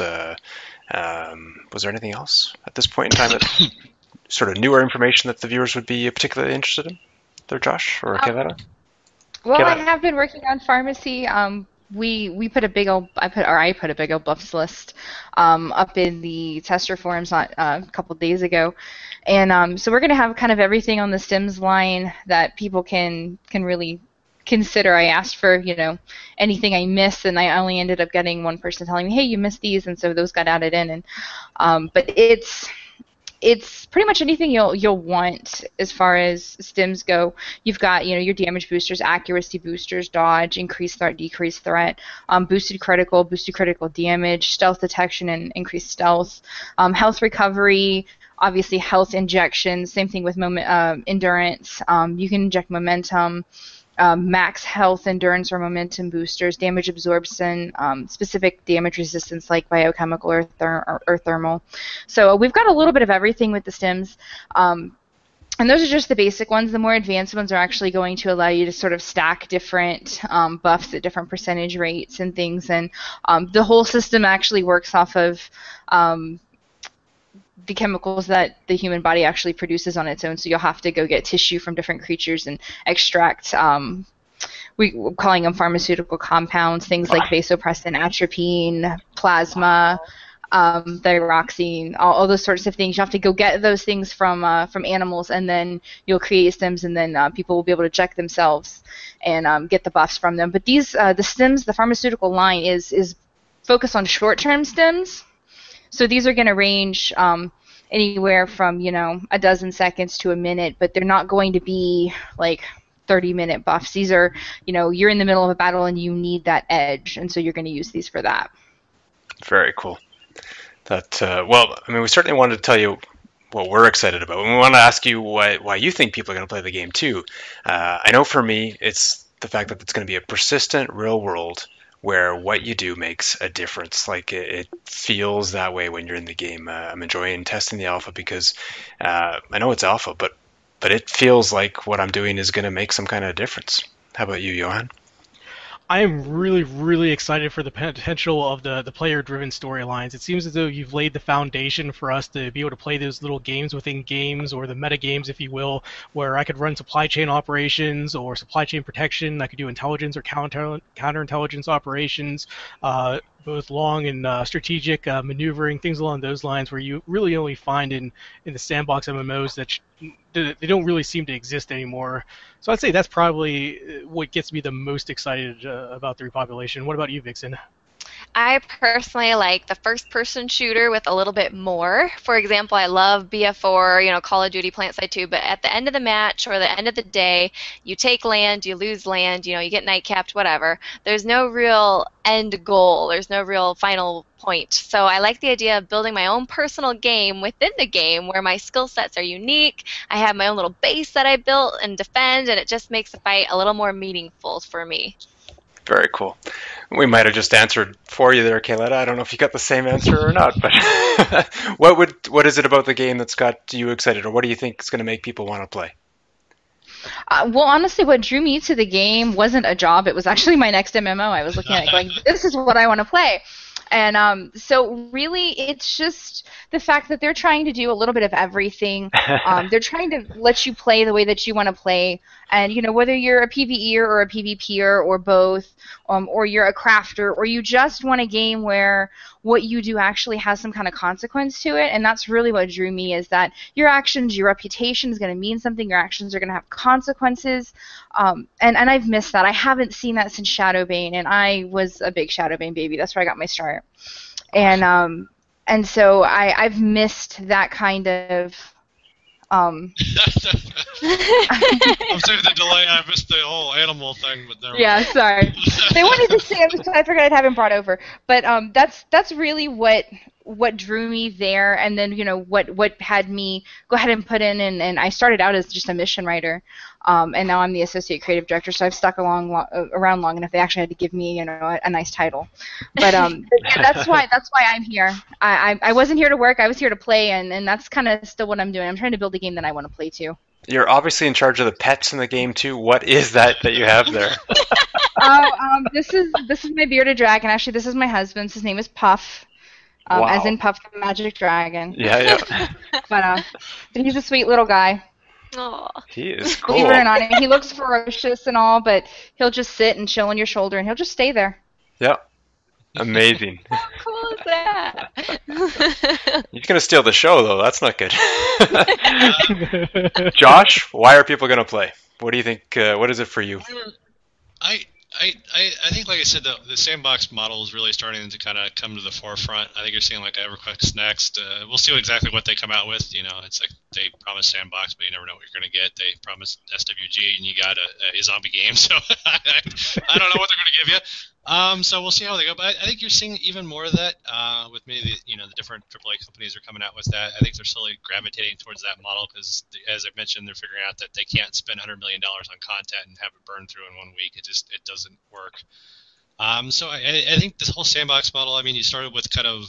Was there anything else at this point in time that sort of newer information that the viewers would be particularly interested in? There, Josh or Kayletta? Well, I have been working on pharmacy. We put a big old I put a big old buffs list up in the tester forums a couple days ago, and so we're going to have kind of everything on the Stims line that people can really consider. I asked for anything I missed, and I only ended up getting one person telling me, hey, you missed these, and so those got added in. And but it's pretty much anything you'll want as far as stims go. You've got your damage boosters, accuracy boosters, dodge, increased threat, decreased threat, boosted critical damage, stealth detection, and increased stealth, health recovery. Obviously, health injections. Same thing with endurance. You can inject momentum. Max health, endurance, or momentum boosters, damage absorption, specific damage resistance like biochemical or thermal. So we've got a little bit of everything with the stims. And those are just the basic ones. The more advanced ones are actually going to allow you to sort of stack different buffs at different percentage rates and things. And the whole system actually works off of the chemicals that the human body actually produces on its own. So you'll have to go get tissue from different creatures and extract, we're calling them pharmaceutical compounds, things like vasopressin, atropine, plasma, thyroxine, all those sorts of things. You have to go get those things from animals, and then you'll create stims, and then people will be able to check themselves and get the buffs from them. But these, the stims, the pharmaceutical line is focused on short-term stims. So these are going to range anywhere from, a dozen seconds to a minute, but they're not going to be like 30-minute buffs. These are, you're in the middle of a battle and you need that edge, and so you're going to use these for that. Very cool. Well, I mean, we certainly wanted to tell you what we're excited about. We want to ask you why you think people are going to play the game too. I know for me, it's the fact that it's going to be a persistent real world where what you do makes a difference. Like it feels that way when you're in the game. I'm enjoying testing the alpha because I know it's alpha, but it feels like what I'm doing is going to make some kind of difference. How about you, Johan? I am really, really excited for the potential of the player-driven storylines. It seems as though you've laid the foundation for us to be able to play those little games within games, or the meta games, if you will, where I could run supply chain operations or supply chain protection. I could do intelligence or counterintelligence operations, both long and strategic maneuvering, things along those lines, where you really only find in the sandbox MMOs that they don't really seem to exist anymore. So I'd say that's probably what gets me the most excited about the Repopulation. What about you, Vixen? I personally like the first-person shooter with a little bit more. For example, I love BF4, Call of Duty, PlanetSide 2, but at the end of the match or the end of the day, you take land, you lose land, you get night-capped, whatever. There's no real end goal. There's no real final point. So I like the idea of building my own personal game within the game where my skill sets are unique. I have my own little base that I built and defend, and it just makes the fight a little more meaningful for me. Very cool. We might have just answered for you there, Kayletta. I don't know if you got the same answer or not, but what is it about the game that's got you excited, or what do you think is going to make people want to play? Well, honestly, what drew me to the game wasn't a job. It was actually my next MMO. I was looking at it going, this is what I want to play. And so really, it's just the fact that they're trying to do a little bit of everything. They're trying to let you play the way that you want to play. And, whether you're a PvEer or a PvPer or both, or you're a crafter, or you just want a game where what you do actually has some kind of consequence to it. And that's really what drew me, is that your actions, your reputation is going to mean something. Your actions are going to have consequences. And I've missed that. I haven't seen that since Shadowbane, and I was a big Shadowbane baby. That's where I got my start. And so I've missed that kind of. I'm sorry for the delay. I missed the whole animal thing, but there. Yeah, sorry. They wanted to see him, so I figured I'd have him brought over. But that's really what drew me there, and then what had me go ahead and put in, and I started out as just a mission writer, and now I'm the associate creative director. So I've stuck around long enough. They actually had to give me a nice title, but that's why I'm here. I wasn't here to work. I was here to play, and that's kind of still what I'm doing. I'm trying to build a game that I want to play too. You're obviously in charge of the pets in the game too. What is that you have there? This is my bearded dragon. Actually, this is my husband's. His name is Puff. as Wow. in Puff the Magic Dragon. Yeah. But he's a sweet little guy. Aw. He is Believe cool. it or not, I mean, he looks ferocious and all, but he'll just sit and chill on your shoulder, and he'll just stay there. Yeah. Amazing. How cool is that? You're gonna steal the show, though. That's not good. Josh, why are people gonna play? What do you think? What is it for you? I think, like I said, the sandbox model is really starting to kind of come to the forefront. I think you're seeing like EverQuest next. We'll see exactly what they come out with. You know, it's like they promise sandbox, but you never know what you're going to get. They promise SWG, and you got a zombie game. So I don't know what they're going to give you. So we'll see how they go. But I think you're seeing even more of that with many of the different AAA companies are coming out with that. I think they're slowly gravitating towards that model because, as I mentioned, they're figuring out that they can't spend $100 million on content and have it burn through in 1 week. It doesn't work. So I think this whole sandbox model. I mean, you started with kind of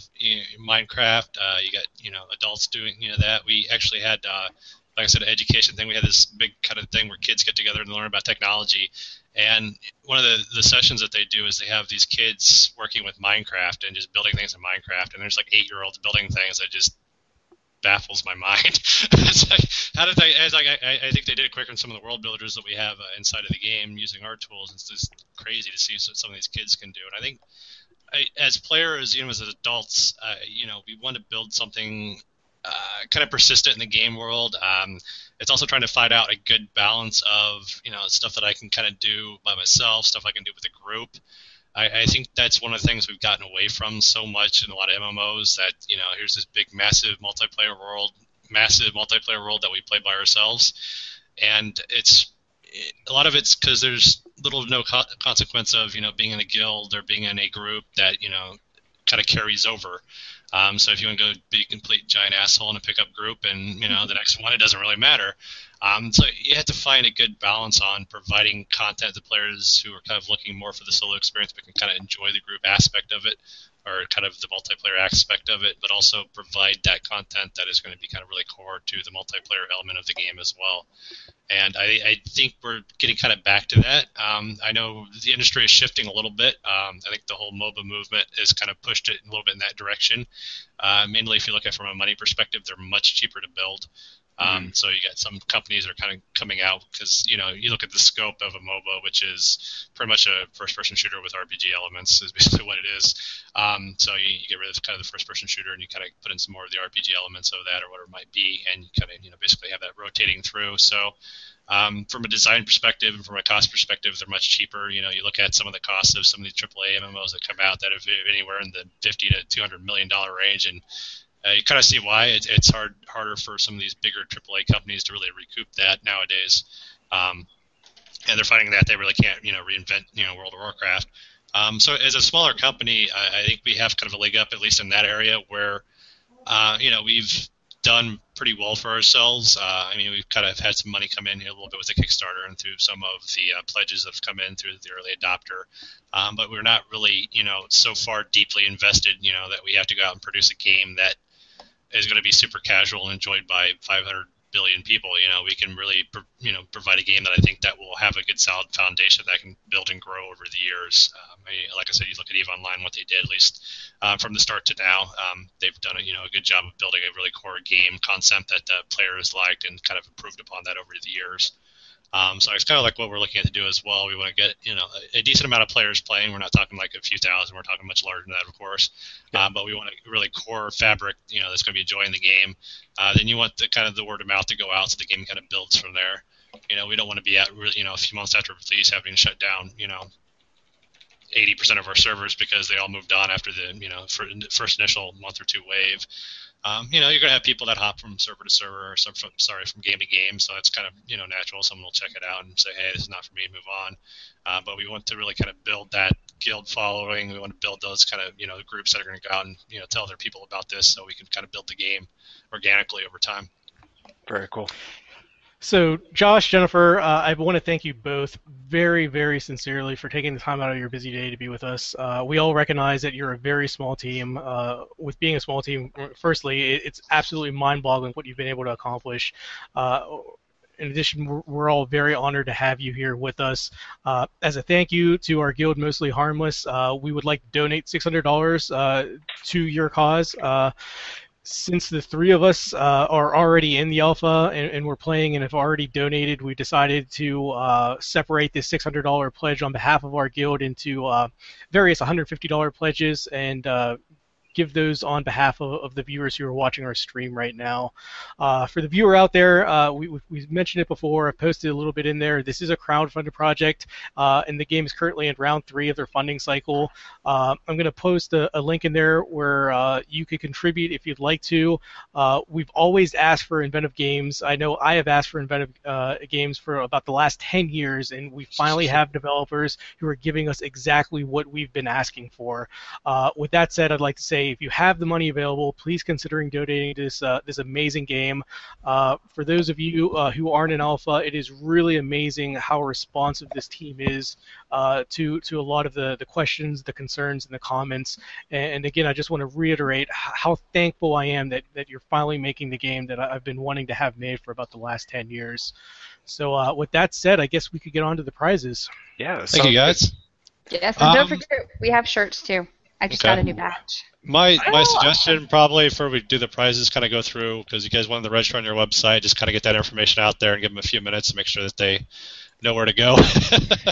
Minecraft. You got adults doing that. We actually had. Like I said, an education thing. We had this big kind of thing where kids get together and learn about technology. And one of the sessions that they do is they have these kids working with Minecraft and just building things in Minecraft. And there's like 8-year-olds building things that just baffles my mind. It's like, how did they? I think they did it quicker than some of the world builders that we have inside of the game using our tools. It's just crazy to see what some of these kids can do. And I think as players, as adults, we want to build something kind of persistent in the game world. It's also trying to find out a good balance of stuff that I can kind of do by myself, stuff I can do with a group. I think that's one of the things we've gotten away from so much in a lot of MMOs that here's this big massive multiplayer world that we play by ourselves, and a lot of it's because there's little to no consequence of being in a guild or being in a group that kind of carries over. So if you want to go be a complete giant asshole in a pickup group and, the next one, it doesn't really matter. So you have to find a good balance on providing content to players who are kind of looking more for the solo experience but can kind of enjoy the group aspect of it or kind of the multiplayer aspect of it, but also provide that content that is going to be kind of really core to the multiplayer element of the game as well. And I think we're getting kind of back to that. I know the industry is shifting a little bit. I think the whole MOBA movement has kind of pushed it a little bit in that direction. Mainly if you look at it from a money perspective, they're much cheaper to build. So you got some companies that are kind of coming out because, you look at the scope of a MOBA, which is pretty much a first-person shooter with RPG elements is basically what it is. So you get rid of kind of the first-person shooter and you kind of put in some more of the RPG elements of that or whatever it might be, and you kind of, basically have that rotating through. So from a design perspective and from a cost perspective, they're much cheaper. You look at some of the costs of some of the AAA MMOs that come out that have anywhere in the $50 to $200 million range, and you kind of see why it's harder for some of these bigger AAA companies to really recoup that nowadays, and they're finding that they really can't, reinvent, World of Warcraft. So as a smaller company, I think we have kind of a leg up, at least in that area, where, we've done pretty well for ourselves. I mean, we've kind of had some money come in here a little bit with the Kickstarter and through some of the pledges that have come in through the early adopter. But we're not really, so far deeply invested, that we have to go out and produce a game that is going to be super casual and enjoyed by 500 billion people. We can really, provide a game that I think that will have a good solid foundation that can build and grow over the years. Like I said, you look at EVE Online, what they did, at least from the start to now, they've done a good job of building a really core game concept that players liked and kind of improved upon that over the years. So it's kind of like what we're looking at to do as well. We want to get a decent amount of players playing. We're not talking like a few thousand. We're talking much larger than that, of course. But we want a really core fabric, that's going to be enjoying the game. Then you want the kind of the word of mouth to go out, so the game kind of builds from there. We don't want to be at really, a few months after release having to shut down, 80% of our servers because they all moved on after the first initial month or two wave. You're going to have people that hop from server to server or from game to game. So it's kind of, natural. Someone will check it out and say, hey, this is not for me, move on. But we want to really kind of build that guild following. We want to build those kind of, groups that are going to go out and, tell other people about this so we can kind of build the game organically over time. Very cool. So, Josh, Jennifer, I want to thank you both very, very sincerely for taking the time out of your busy day to be with us. We all recognize that you're a very small team. With being a small team, firstly, it's absolutely mind-boggling what you've been able to accomplish in addition, we're all very honored to have you here with us. As a thank you to our guild, Mostly Harmless, we would like to donate $600 to your cause. Since the three of us are already in the alpha and we're playing and have already donated, we decided to separate this $600 pledge on behalf of our guild into various $150 pledges and give those on behalf of the viewers who are watching our stream right now. For the viewer out there, we've mentioned it before. I posted a little bit in there. This is a crowdfunded project, and the game is currently in round 3 of their funding cycle. I'm going to post a link in there where you could contribute if you'd like to. We've always asked for inventive games. I know I have asked for inventive games for about the last 10 years, and we finally have developers who are giving us exactly what we've been asking for. With that said, I'd like to say if you have the money available, please consider donating to this amazing game. For those of you who aren't in alpha, it is really amazing how responsive this team is to a lot of the questions, the concerns, and the comments. And again, I just want to reiterate how thankful I am that you're finally making the game that I've been wanting to have made for about the last 10 years. So with that said, I guess we could get on to the prizes. Yeah. Thank you, guys. Yes, and don't forget, we have shirts too. I just got a new batch. My suggestion probably for we do the prizes, kind of go through, because you guys wanted to register on your website, just kind of get that information out there and give them a few minutes to make sure that they know where to go.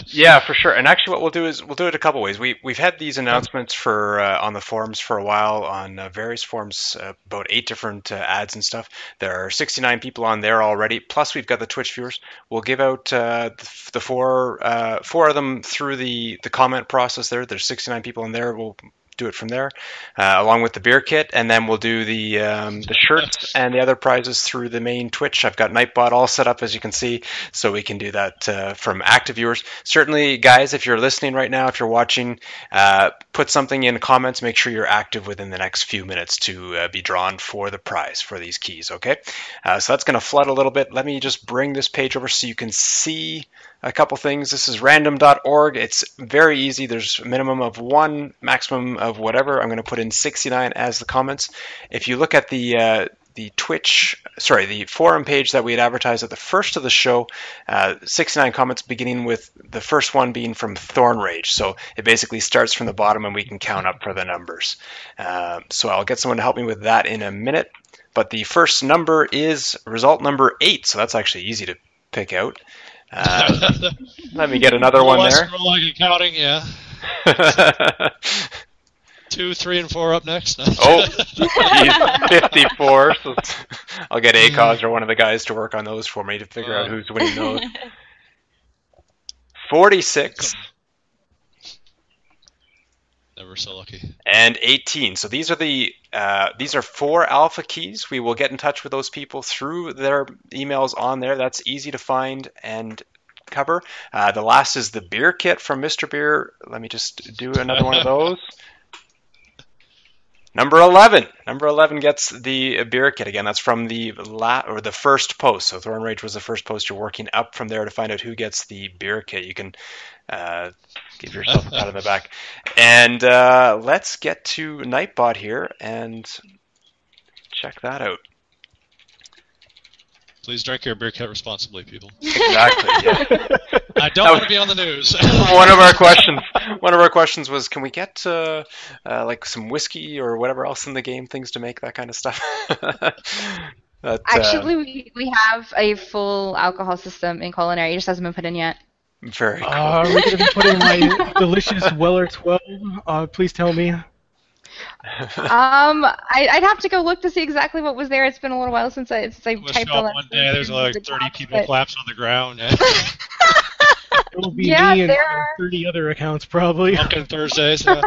Yeah, for sure. And actually what we'll do is we'll do it a couple ways. We've had these announcements for on the forums for a while, on various forums, about 8 different ads and stuff. There are 69 people on there already, plus we've got the Twitch viewers. We'll give out the four of them through the comment process there. There's 69 people in there. We'll do it from there, along with the beer kit, and then we'll do the shirts and the other prizes through the main Twitch. I've got Nightbot all set up, as you can see, so we can do that from active viewers. Certainly, guys, if you're listening right now, if you're watching, put something in the comments. Make sure you're active within the next few minutes to be drawn for the prize for these keys, okay? So that's going to flood a little bit. Let me just bring this page over so you can see a couple things. This is random.org. It's very easy. There's a minimum of 1, maximum of whatever. I'm going to put in 69 as the comments. If you look at the forum page that we had advertised at the first of the show, 69 comments, beginning with the first one being from Thorn Rage. So it basically starts from the bottom and we can count up for the numbers. So I'll get someone to help me with that in a minute. But the first number is result number 8. So that's actually easy to pick out. Let me get another one there. Like counting, yeah. 2, 3, and 4 up next. Oh, geez, 54. So I'll get ACOS or one of the guys to work on those for me to figure out who's winning those. 46. Never so lucky. And 18. So these are 4 alpha keys. We will get in touch with those people through their emails on there. That's easy to find and cover. The last is the beer kit from Mr. Beer. Let me just do another one of those. Number 11. Number 11 gets the beer kit. Again, that's from the first post. So Thorn Rage was the first post. You're working up from there to find out who gets the beer kit. You can give yourself a pat on the back. And let's get to Nightbot here and check that out. Please drink your beer kit responsibly, people. Exactly. Yeah. I don't want to be on the news. One of our questions was, can we get like some whiskey or whatever else in the game, things to make that kind of stuff? Actually, we have a full alcohol system in culinary. It just hasn't been put in yet. Very cool. Are we going to be putting my delicious Weller 12? Please tell me. I'd have to go look to see exactly what was there. It's been a little while since I typed all that. One day there's like 30 people collapsed on the ground. It'll be me and 30 other accounts probably. Drunken Thursdays. Yeah,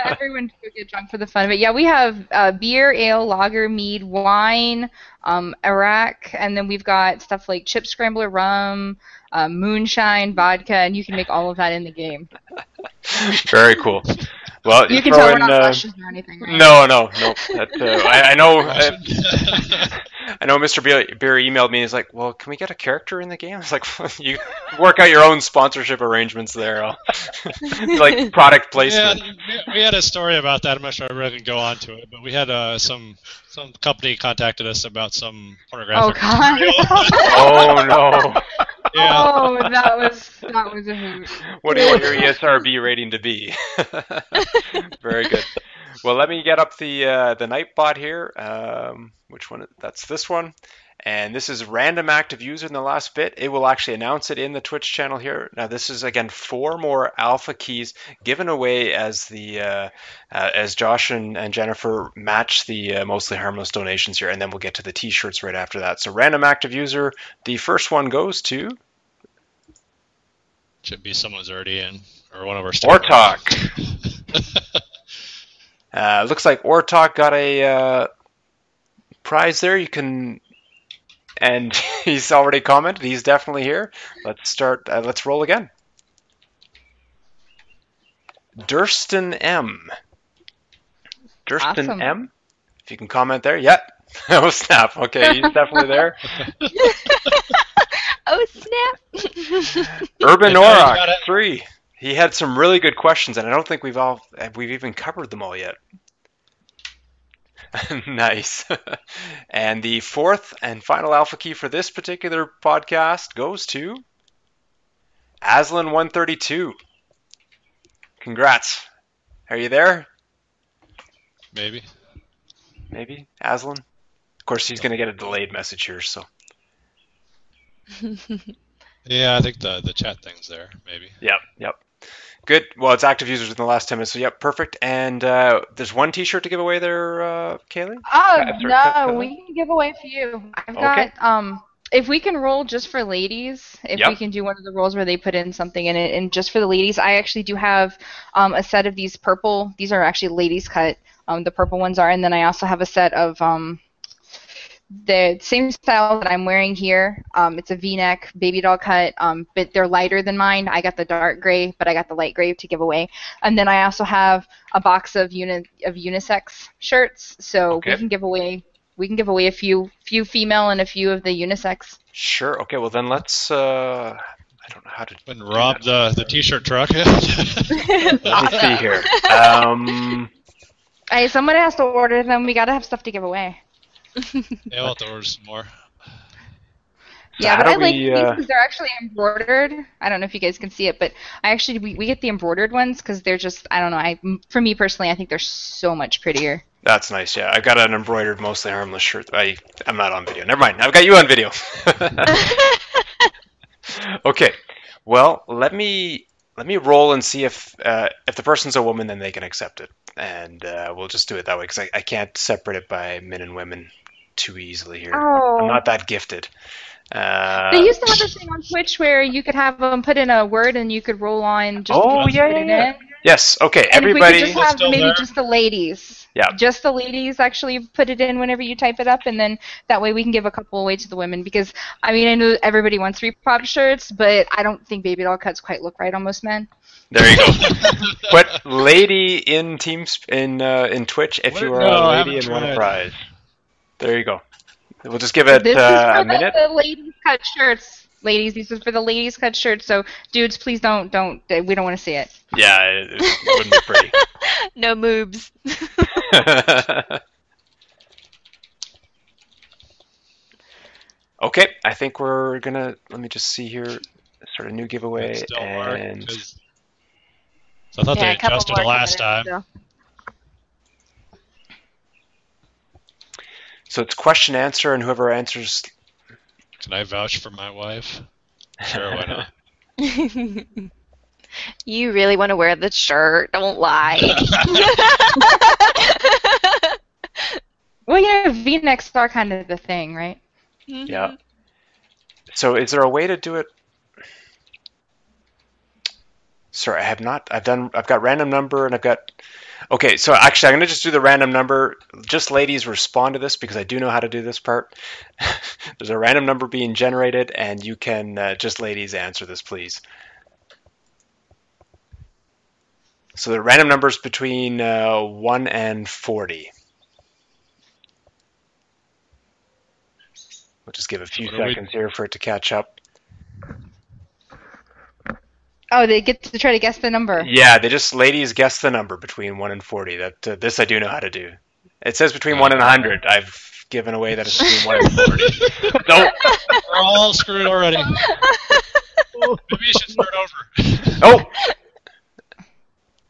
everyone go get drunk for the fun of it. Yeah, we have beer, ale, lager, mead, wine, Iraq, and then we've got stuff like chip scrambler, rum, moonshine, vodka, and you can make all of that in the game. Very cool. Well, You can throw tell we're in, not Russians or anything, right? No. I know. I know. Mr. Beer emailed me. He's like, "Well, can we get a character in the game?" I was like, "You work out your own sponsorship arrangements there." Like product placement. Yeah, we had a story about that. I'm not sure I really can go on to it, but we had some company contacted us about some pornographic material. Oh no. Yeah. Oh, that was a hoot. What do you want your ESRB rating to be? Very good. Well, let me get up the Nightbot here. Which one? That's this one. And this is random active user in the last bit. It will actually announce it in the Twitch channel here. Now, this is again 4 more alpha keys given away as as Josh and Jennifer match the mostly harmless donations here, and then we'll get to the T-shirts right after that. So, random active user. The first one goes to Should be someone's already in, or one of our Ortok. Looks like Ortok got a prize there. You can. And he's already commented. He's definitely here. Let's start. Let's roll again. Durston M. Durston Awesome. M. If you can comment there. Yeah. Oh snap. Okay, he's definitely there. Oh snap! Urban Orak 3. He had some really good questions, and I don't think we've even covered them all yet. Nice. And the fourth and final alpha key for this particular podcast goes to Aslan132. Congrats. Are you there? Maybe. Maybe. Aslan? Of course, he's going to get a delayed message here, so. Yeah, I think the chat thing's there, maybe. Yep. Good. Well, it's active users in the last 10 minutes, so yep, perfect. And there's one T-shirt to give away there, Kaylee? Oh, no, we can give away a few. I've Okay. got, if we can roll just for ladies, if Yep. we can do one of the rolls where they put in something in it, and just for the ladies, I actually do have a set of these purple, these are actually ladies cut, the purple ones are, and then I also have a set of the same style that I'm wearing here. It's a V-neck baby doll cut, but they're lighter than mine. I got the dark gray, but I got the light gray to give away. And then I also have a box of unisex shirts, so Okay. we can give away a few female and a few of the unisex. Sure. Okay, well then let's... I don't know how to... And rob the T-shirt truck. Let me see here. Hey, someone has to order them. We gotta have stuff to give away. Yeah, we'll have to order some more. Yeah, how but I do like we, these because they're actually embroidered. I don't know if you guys can see it, but we get the embroidered ones because they're just, I don't know. For me personally, I think they're so much prettier. That's nice, yeah. I've got an embroidered Mostly Harmless shirt. I'm not on video. Never mind. I've got you on video. Okay. Well, let me roll and see if the person's a woman, then they can accept it. And we'll just do it that way because I can't separate it by men and women too easily here. Oh. I'm not that gifted. They used to have this thing on Twitch where you could have them put in a word and you could roll on just Oh, put yeah. it in. Yes, okay. And Everybody... if we could just have Still maybe there? just the ladies. Yeah. Just the ladies actually put it in whenever you type it up, and then that way we can give a couple away to the women because, I mean, I know everybody wants Repop shirts, but I don't think baby doll cuts quite look right on most men. There you go. Put lady in Teams in Twitch if you are No, I a lady and haven't want a tried. prize. There you go. We'll just give it This is a for minute. the ladies cut shirts. Ladies, these are for the ladies cut shirts. So, dudes, please don't. We don't want to see it. Yeah, it wouldn't be pretty. No moobs. Okay, I think we're gonna. Let me just see here. Start a new giveaway, It's still hard, and 'cause- So I thought they a couple adjusted more it last candidates, time. so. so it's question answer, and whoever answers. Can I vouch for my wife? Sure, why not? You really want to wear the shirt? Don't lie. Well, yeah, V-necks are kind of the thing, right? Yeah. So is there a way to do it? Sorry, I have not. I've got random number, and I've got. Okay, so actually, I'm going to just do the random number. Just ladies respond to this because I do know how to do this part. There's a random number being generated, and you can just ladies answer this, please. So the random numbers between 1 and 40. We'll just give a few seconds here for it to catch up. Oh, they get to try to guess the number. Yeah, ladies guess the number between 1 and 40. This I do know how to do. It says between 1 and 100. I've given away that it's between 1 and 40. Nope. We're all screwed already. Maybe you should start over. Oh!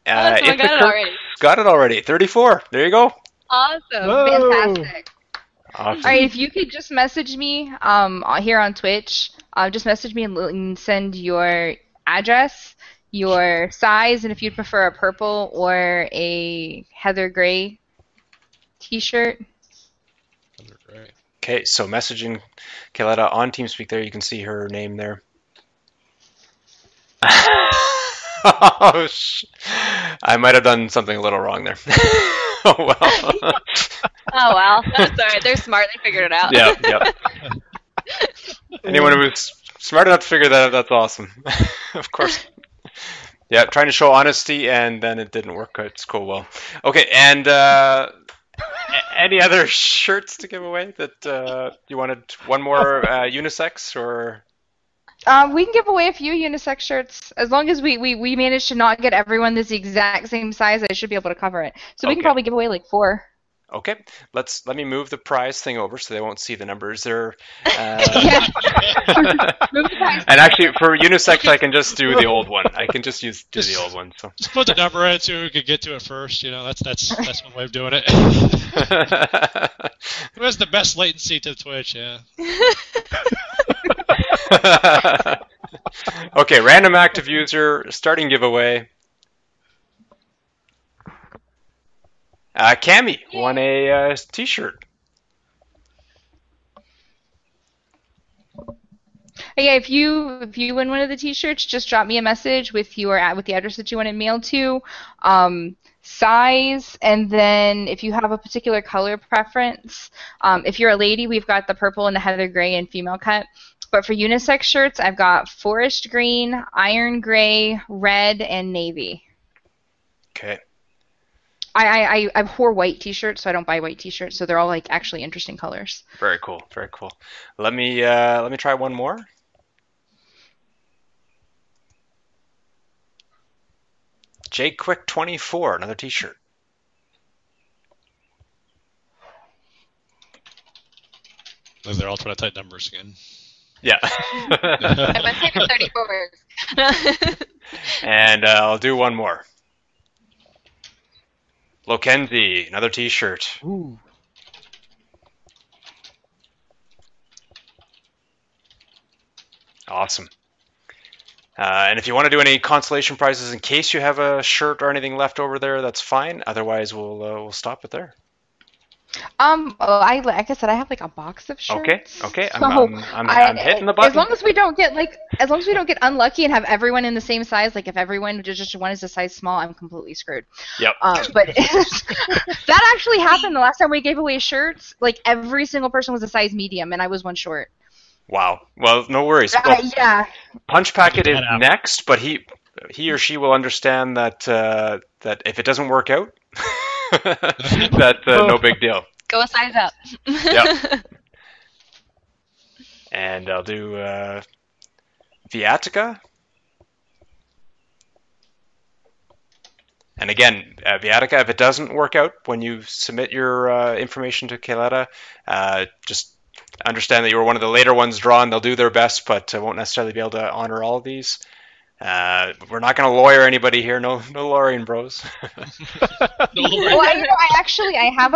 Someone got it already. Got it already. 34. There you go. Awesome. Fantastic. Awesome. All right, if you could just message me here on Twitch, just message me and send your address, your size, and if you'd prefer a purple or a heather gray t-shirt. Okay, so messaging Kayletta on TeamSpeak there. You can see her name there. Oh, I might have done something a little wrong there. Oh, well. Oh, well. That's all right. They're smart. They figured it out. Yeah. Anyone who was smart enough to figure that out, that's awesome. Of course. Yeah, trying to show honesty, and then it didn't work. It's cool. Well, okay, and any other shirts to give away that you wanted? One more unisex, or? We can give away a few unisex shirts as long as we manage to not get everyone this exact same size. I should be able to cover it. So we can probably give away like 4. Okay, let me move the prize thing over so they won't see the numbers. They're Yeah. Move the prize. and actually for unisex I can just do the old one. I can just do the old one. So Just put the number in so we could get to it first. You know, that's one way of doing it. Who has the best latency to Twitch? Yeah. Okay, random active user starting giveaway. Cammy won a t-shirt. Yeah, if you win one of the t-shirts, just drop me a message with the address that you want it mailed to, size, and then if you have a particular color preference. If you're a lady, we've got the purple and the heather gray and female cut. But for unisex shirts, I've got forest green, iron gray, red, and navy. Okay. I whore white t-shirts, so I don't buy white t-shirts, so they're all like actually interesting colors. Very cool. Very cool. Let me try one more. JQuick24, another t-shirt. They're all trying to type numbers again. Yeah. I must take 34. And I'll do one more. Lokenzie, another t-shirt. Ooh. Awesome. And if you want to do any consolation prizes in case you have a shirt or anything left over there, that's fine. Otherwise, we'll stop it there. Like I said, I have like a box of shirts. Okay. So I'm hitting the button. As long as we don't get unlucky and have everyone in the same size, like if everyone just one is a size small, I'm completely screwed. Yep. But that actually happened the last time we gave away shirts. Like every single person was a size medium, and I was one short. Wow. Well, no worries. Well, yeah. Punch Packet is next, but he or she will understand that that if it doesn't work out, that's no big deal. Go a size up. Yep. And I'll do Viatica. And again, Viatica, if it doesn't work out when you submit your information to Kayletta, just understand that you were one of the later ones drawn. They'll do their best, but won't necessarily be able to honor all of these. We're not going to lawyer anybody here. No lawyering, bros. Well, I have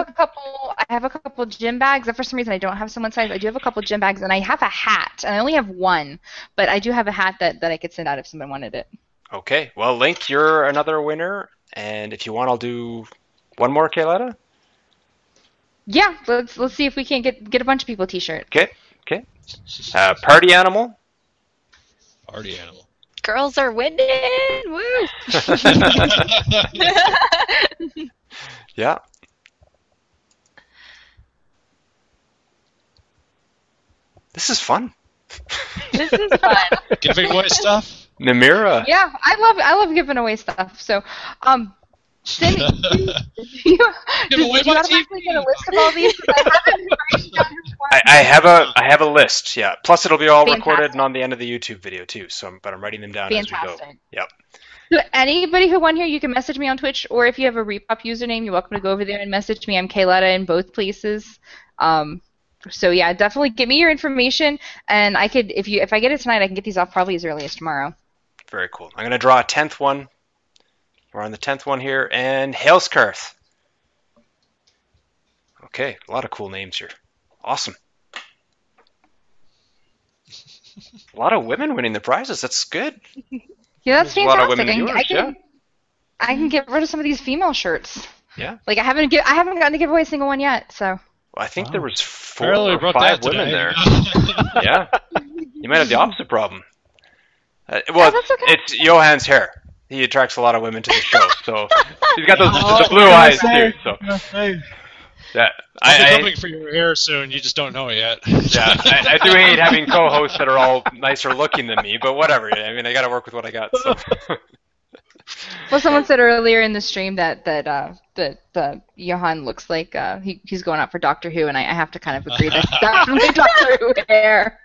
a couple gym bags. For some reason, I don't have someone's size. I do have a couple gym bags, and I have a hat. And I only have one, but I do have a hat that I could send out if someone wanted it. Okay. Well, Link, you're another winner, and if you want, I'll do one more, Kayletta. Yeah, let's see if we can get a bunch of people a t-shirt. Okay. Party Animal. Party Animal. Girls are winning! Woo! Yeah. This is fun. This is fun. Giving away stuff. Namira. Yeah, I love giving away stuff. So, Sin, you away my automatically get a list of all these? 'Cause I haven't written down just one. I have a list. Yeah. Plus, it'll be all recorded and on the end of the YouTube video too. So, but I'm writing them down as we go. Yep. So anybody who won here, you can message me on Twitch, or if you have a Repop username, you're welcome to go over there and message me. I'm Kayletta in both places. So yeah, definitely give me your information, and I could, if I get it tonight, I can get these off probably as early as tomorrow. Very cool. I'm gonna draw a 10th one. We're on the 10th one here, and Hailskarth. Okay, a lot of cool names here. Awesome. A lot of women winning the prizes. That's good. Yeah, that's There's a lot of fantastic. women viewers, I can get rid of some of these female shirts. Yeah. Like I haven't gotten to give away a single one yet. So. Well, I think there was 4 Apparently or 5 women there. Yeah. You might have the opposite problem. Well, that's okay. it's Johann's hair. He attracts a lot of women to the show, so he's got those the blue eyes too. So yeah, I'll be coming for your hair soon. You just don't know it yet. Yeah, I do hate having co-hosts that are all nicer looking than me, but whatever. I mean, I got to work with what I got. So. Well, someone said earlier in the stream that Johann looks like he's going out for Doctor Who, and I have to kind of agree that he's definitely Doctor Who hair.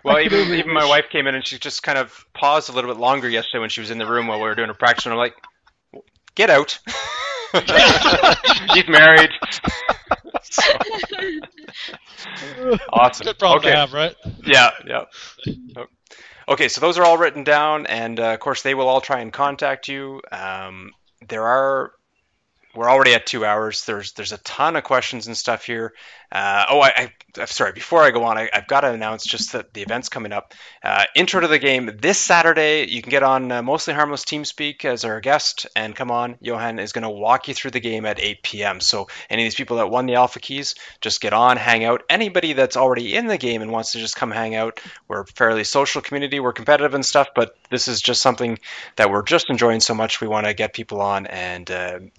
Well, even my wife came in and she just kind of paused a little bit longer yesterday when she was in the room while we were doing a practice, and I'm like, "Get out." He's married. Awesome. Good problem to have, right? Yeah. Okay, so those are all written down, and of course they will all try and contact you. We're already at 2 hours. There's a ton of questions and stuff here. I'm sorry. Before I go on, I've got to announce just that the event's coming up. Intro to the game this Saturday. You can get on Mostly Harmless TeamSpeak as our guest and come on. Johann is going to walk you through the game at 8 p.m. So any of these people that won the alpha keys, just get on, hang out. Anybody that's already in the game and wants to just come hang out, we're a fairly social community. We're competitive and stuff, but this is just something that we're just enjoying so much. We want to get people on and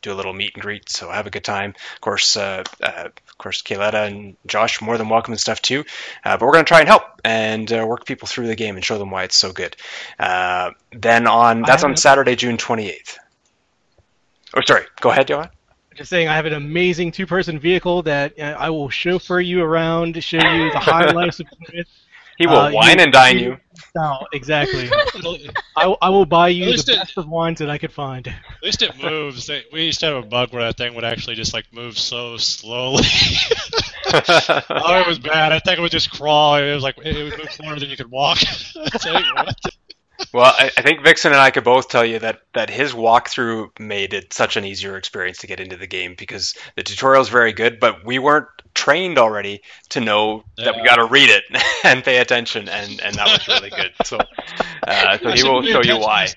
do a little meet and greet. So have a good time. Of course, Kayletta and Josh more than welcome and stuff too. But we're going to try and help and work people through the game and show them why it's so good. That's on Saturday, June 28th. Oh, sorry. Go ahead, Johan. Just saying, I have an amazing 2-person vehicle that I will chauffeur you around to show you the highlights of it. He will wine and dine you. No, exactly. I will buy you the best of wines that I could find. At least it moves. We used to have a bug where that thing would actually just like move so slowly. Oh, it was bad. I think it would just crawl. It was like it would move slower than you could walk. Well, I think Vixen and I could both tell you that his walkthrough made it such an easier experience to get into the game because the tutorial is very good, but we weren't trained already to know that we got to read it and pay attention, and that was really good. So he will show you why.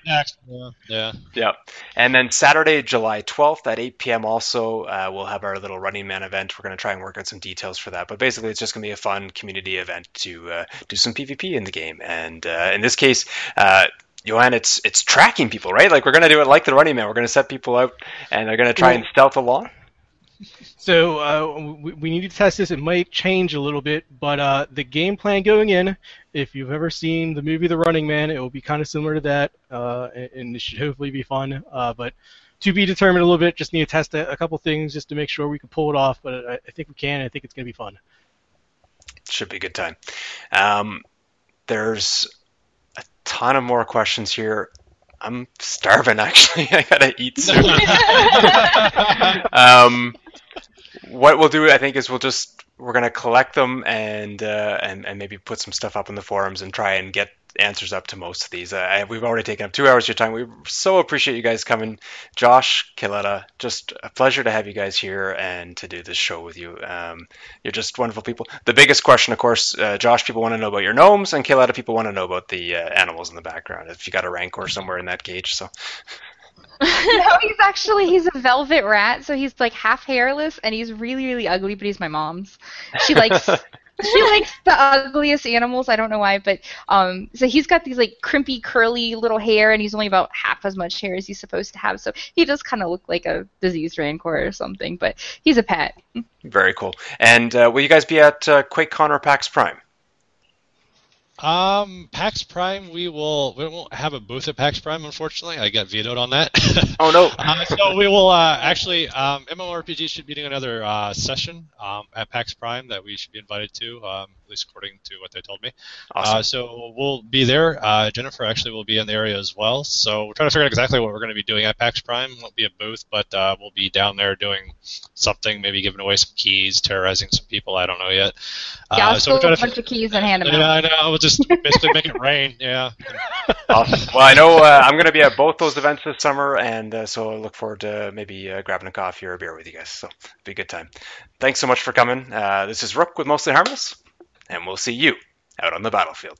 Yeah. And then Saturday, July 12th at 8 p.m. also, we'll have our little Running Man event. We're going to try and work out some details for that, but basically it's just going to be a fun community event to do some PvP in the game. And in this case, Johan, it's tracking people, right? Like we're going to do it like the Running Man. We're going to set people out, and they're going to try and stealth along. So we need to test this. It might change a little bit, but the game plan going in, if you've ever seen the movie The Running Man, it will be kind of similar to that, and it should hopefully be fun. But to be determined a little bit, just need to test a couple things just to make sure we can pull it off. But I think we can. I think it's going to be fun. Should be a good time. There's a ton of more questions here. I'm starving, actually. I gotta eat soon. What we'll do, I think, is we're gonna collect them and maybe put some stuff up in the forums and try and get answers up to most of these. We've already taken up 2 hours of your time. We so appreciate you guys coming. Josh, Kayletta, just a pleasure to have you guys here and to do this show with you. You're just wonderful people. The biggest question, of course, Josh, people want to know about your gnomes, and Kayletta, people want to know about the animals in the background, if you got a rancor somewhere in that cage. So. No, he's a velvet rat, so he's like half hairless, and he's really, really ugly, but he's my mom's. She likes the ugliest animals. I don't know why, but so he's got these like crimpy, curly little hair, and he's only about half as much hair as he's supposed to have. So he does kind of look like a diseased rancor or something, but he's a pet. Very cool. And will you guys be at QuakeCon or PAX Prime? PAX Prime, we won't have a booth at PAX Prime, unfortunately. I got vetoed on that. Oh no. So we will actually, MMORPG should be doing another session at PAX Prime that we should be invited to, at least according to what they told me. Awesome. So we'll be there. Jennifer actually will be in the area as well. So we're trying to figure out exactly what we're going to be doing at PAX Prime. Won't be a booth, but we'll be down there doing something, maybe giving away some keys, terrorizing some people. I don't know yet. Yeah, I'll so we're steal trying a to bunch of keys and hand them Yeah, out. I know. We'll just basically make it rain. Yeah. Awesome. Well, I know I'm going to be at both those events this summer, and so I look forward to maybe grabbing a coffee or a beer with you guys. So it'll be a good time. Thanks so much for coming. This is Rook with Mostly Harmless, and we'll see you out on the battlefield.